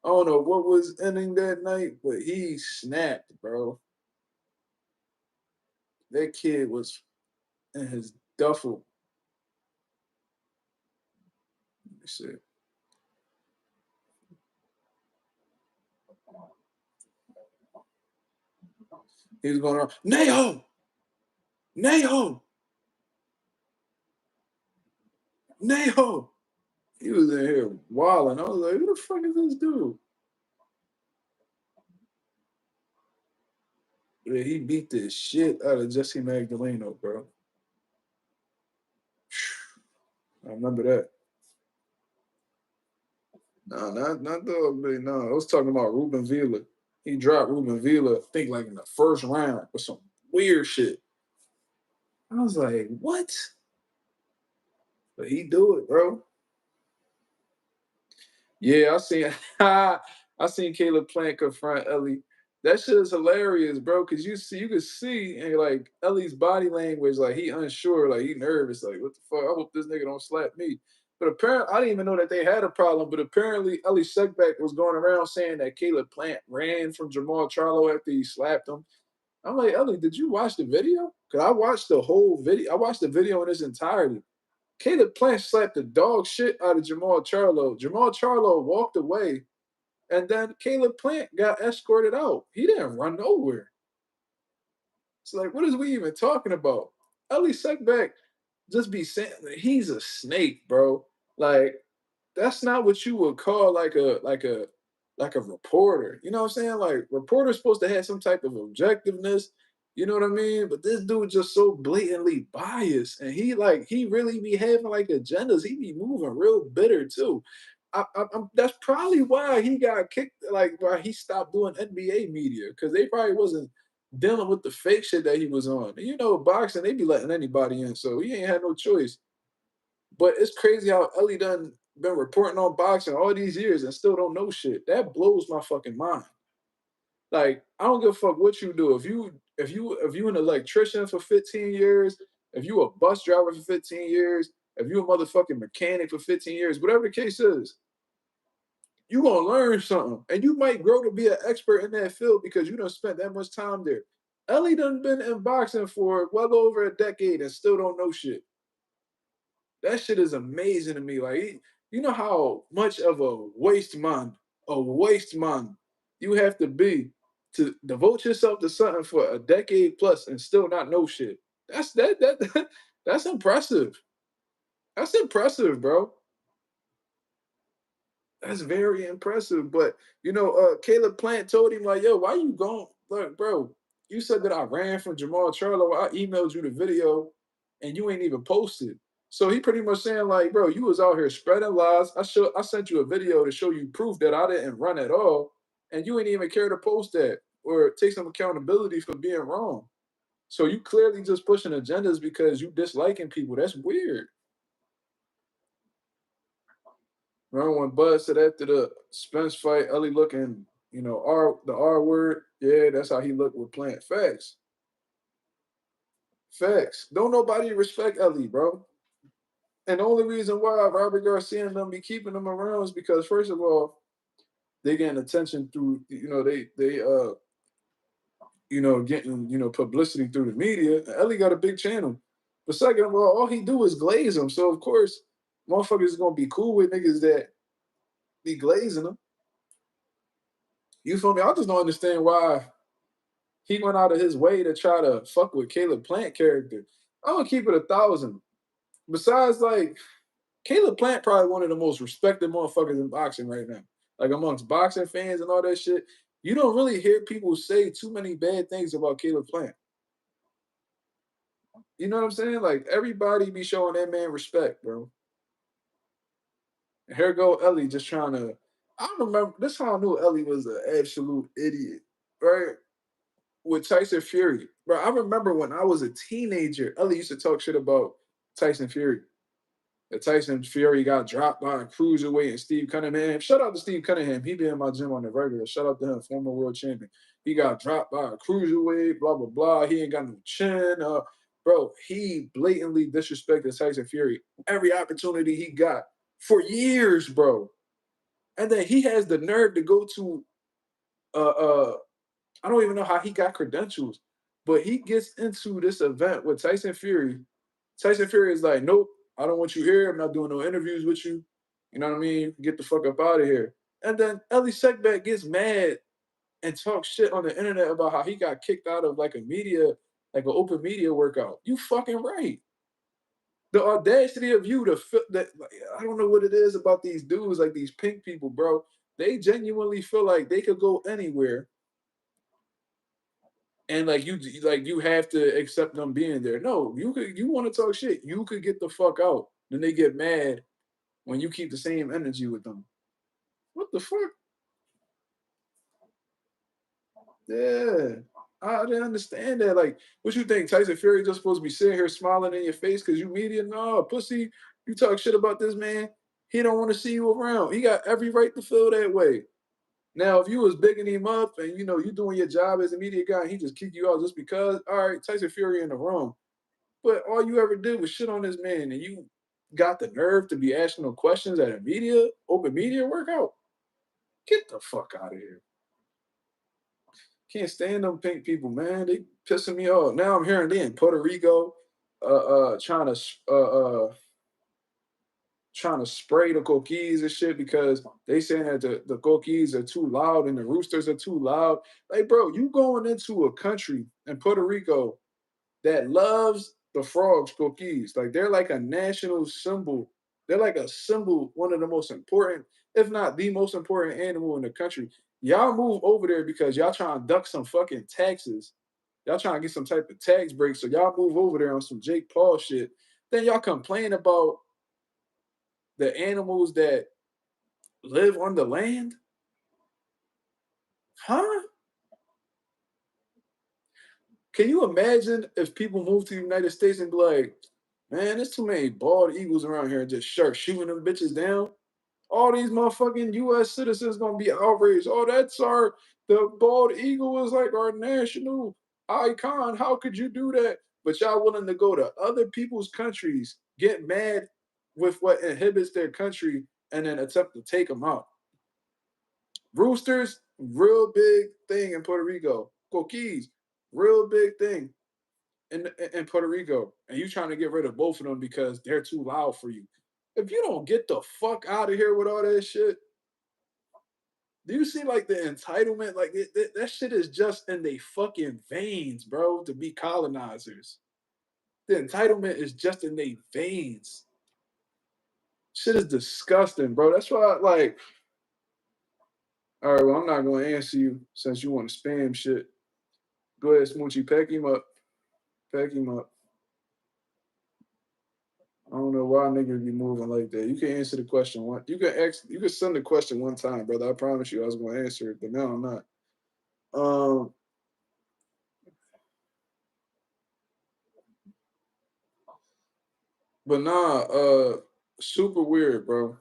what was ending that night, but he snapped, bro. That kid was in his duffel. Let me see. He was going around, Neho! Neho! Neho! He was in here wilding. I was like, who the fuck is this dude? Yeah, he beat the shit out of Jesse Magdaleno, bro. I remember that. No, not Dog Bay. No, I was talking about Ruben Villa. He dropped Ruben Villa, I think, like in the first round with some weird shit. I was like, what? But he do it, bro. Yeah, I seen Caleb Plant confront Ellie. That shit is hilarious, bro. Cause you could see and like Ellie's body language, like he unsure, like he nervous, like what the fuck? I hope this nigga don't slap me. But apparently, I didn't even know that they had a problem. But apparently, Ellie Seckbeck was going around saying that Caleb Plant ran from Jamal Charlo after he slapped him. I'm like, Ellie, did you watch the video? Cause I watched the whole video. I watched the video in its entirety. Caleb Plant slapped the dog shit out of Jamal Charlo. Jamal Charlo walked away, and then Caleb Plant got escorted out. He didn't run nowhere. It's like, what is we even talking about? Ellie Seckbeck just be saying he's a snake, bro. Like, that's not what you would call like a reporter. You know what I'm saying? Like reporters supposed to have some type of objectiveness. You know what I mean? But this dude just so blatantly biased, and he really be having like agendas. He be moving real bitter too. That's probably why he got kicked. Like why he stopped doing NBA media because they probably wasn't dealing with the fake shit that he was on. And you know, boxing they be letting anybody in, so he ain't had no choice. But it's crazy how Ellie done been reporting on boxing all these years and still don't know shit. That blows my fucking mind. Like, I don't give a fuck what you do. If you an electrician for 15 years, if you a bus driver for 15 years, if you a motherfucking mechanic for 15 years, whatever the case is, you gonna learn something. And you might grow to be an expert in that field because you done spent that much time there. Ellie done been in boxing for well over a decade and still don't know shit. That shit is amazing to me. Like, you know how much of a waste man you have to be to devote yourself to something for a decade plus and still not know shit. That's impressive. That's impressive, bro. That's very impressive. But Caleb Plant told him like, "Yo, why you going? Look, bro, you said that I ran from Jamal Charlo. I emailed you the video, and you ain't even posted." So he pretty much saying like, "Bro, you was out here spreading lies. I sent you a video to show you proof that I didn't run at all, and you ain't even care to post that or take some accountability for being wrong. So you clearly just pushing agendas because you disliking people. That's weird." Remember when Bud said after the Spence fight, Ellie looking, the R word? Yeah, that's how he looked with Plant. Facts. Facts. Don't nobody respect Ellie, bro. And the only reason why Robert Garcia and them be keeping them around is because, first of all, they getting attention through, getting, publicity through the media. And Ellie got a big channel. But second of all he do is glaze them. So, of course, motherfuckers is going to be cool with niggas that be glazing them. You feel me? I just don't understand why he went out of his way to try to fuck with Caleb Plant character. I'm gonna keep it 1,000. Besides, like, Caleb Plant probably one of the most respected motherfuckers in boxing right now. like amongst boxing fans and all that shit, you don't really hear people say too many bad things about Caleb Plant. You know what I'm saying? Like everybody be showing that man respect, bro. And here go Ellie just trying to. I don't remember this. How I knew Ellie was an absolute idiot, right? With Tyson Fury, bro. I remember when I was a teenager, Ellie used to talk shit about Tyson Fury. That Tyson Fury got dropped by a cruiserweight and Steve Cunningham. Shout out to Steve Cunningham. He be in my gym on the regular. Shout out to him, former world champion. He got dropped by a cruiserweight, blah, blah, blah. He ain't got no chin. Bro, he blatantly disrespected Tyson Fury every opportunity he got for years, bro. And then he has the nerve to go to I don't even know how he got credentials, but he gets into this event with Tyson Fury. Tyson Fury is like, nope, I don't want you here. I'm not doing no interviews with you. You know what I mean? Get the fuck up out of here. And then Ellie Seckbeck gets mad and talks shit on the internet about how he got kicked out of like a media, like an open media workout. You fucking right. The audacity of you to feel that, like, I don't know what it is about these dudes, like these pink people, bro. They genuinely feel like they could go anywhere and you have to accept them being there. No, you want to talk shit, you could get the fuck out. Then they get mad when you keep the same energy with them. What the fuck? Yeah. I didn't understand that. Like, what you think? Tyson Fury just supposed to be sitting here smiling in your face because you media? No, pussy. You talk shit about this man. He don't want to see you around. He got every right to feel that way. Now, if you was bigging him up and you doing your job as a media guy, and he just kick you out just because. All right, Tyson Fury in the room. But all you ever did was shit on this man, and you got the nerve to be asking him questions at a open media workout. Get the fuck out of here. Can't stand them pink people, man. They pissing me off. Now I'm hearing they in Puerto Rico, trying to spray the coquis and shit because they saying that the coquis are too loud and the roosters are too loud. Like, bro, you going into a country in Puerto Rico that loves the frogs, coquis. Like they're like a national symbol. They're like a symbol, one of the most important, if not the most important animal in the country. Y'all move over there because y'all trying to duck some fucking taxes. Y'all trying to get some type of tax break. So y'all move over there on some Jake Paul shit. Then y'all complain about the animals that live on the land? Huh? Can you imagine if people move to the United States and be like, man, there's too many bald eagles around here and just start shooting them bitches down? All these motherfucking US citizens gonna be outraged. Oh, the bald eagle is like our national icon. How could you do that? But y'all willing to go to other people's countries, get mad with what inhibits their country, and then attempt to take them out. Roosters, real big thing in Puerto Rico. Coquis, real big thing in Puerto Rico. And you trying to get rid of both of them because they're too loud for you. If you don't get the fuck out of here with all that shit, do you see like the entitlement? Like that shit is just in they fucking veins, bro, to be colonizers. The entitlement is just in their veins. Shit is disgusting, bro. That's why, like, all right, well, I'm not going to answer you since you want to spam shit. Go ahead, Smoochie, pack him up. Pack him up. I don't know why niggas be moving like that. You can answer the question one. You can send the question one time, brother. I promise you I was gonna answer it, but now I'm not. Um but nah, super weird, bro.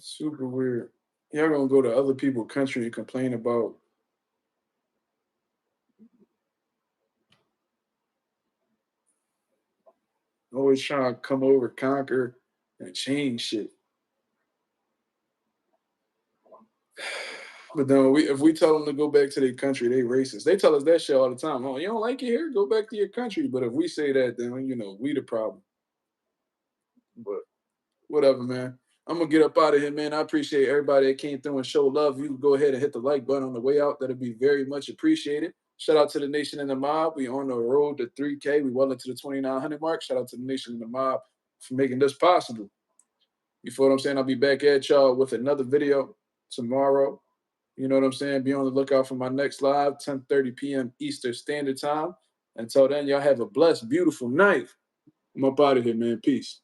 Super weird. Y'all gonna go to other people's country and complain about always trying to come over, conquer, and change shit. But then if we tell them to go back to their country, they racist. They tell us that shit all the time. Oh, you don't like it here? Go back to your country. But if we say that, then we the problem. But whatever, man. I'm gonna get up out of here, man. I appreciate everybody that came through and showed love. You can go ahead and hit the like button on the way out. That'd be very much appreciated. Shout out to the Nation in the Mob. We on the road to 3K. We well into the 2,900 mark. Shout out to the Nation in the Mob for making this possible. You feel what I'm saying? I'll be back at y'all with another video tomorrow. You know what I'm saying? Be on the lookout for my next live, 10:30 p.m. Eastern Standard Time. Until then, y'all have a blessed, beautiful night. I'm up out of here, man. Peace.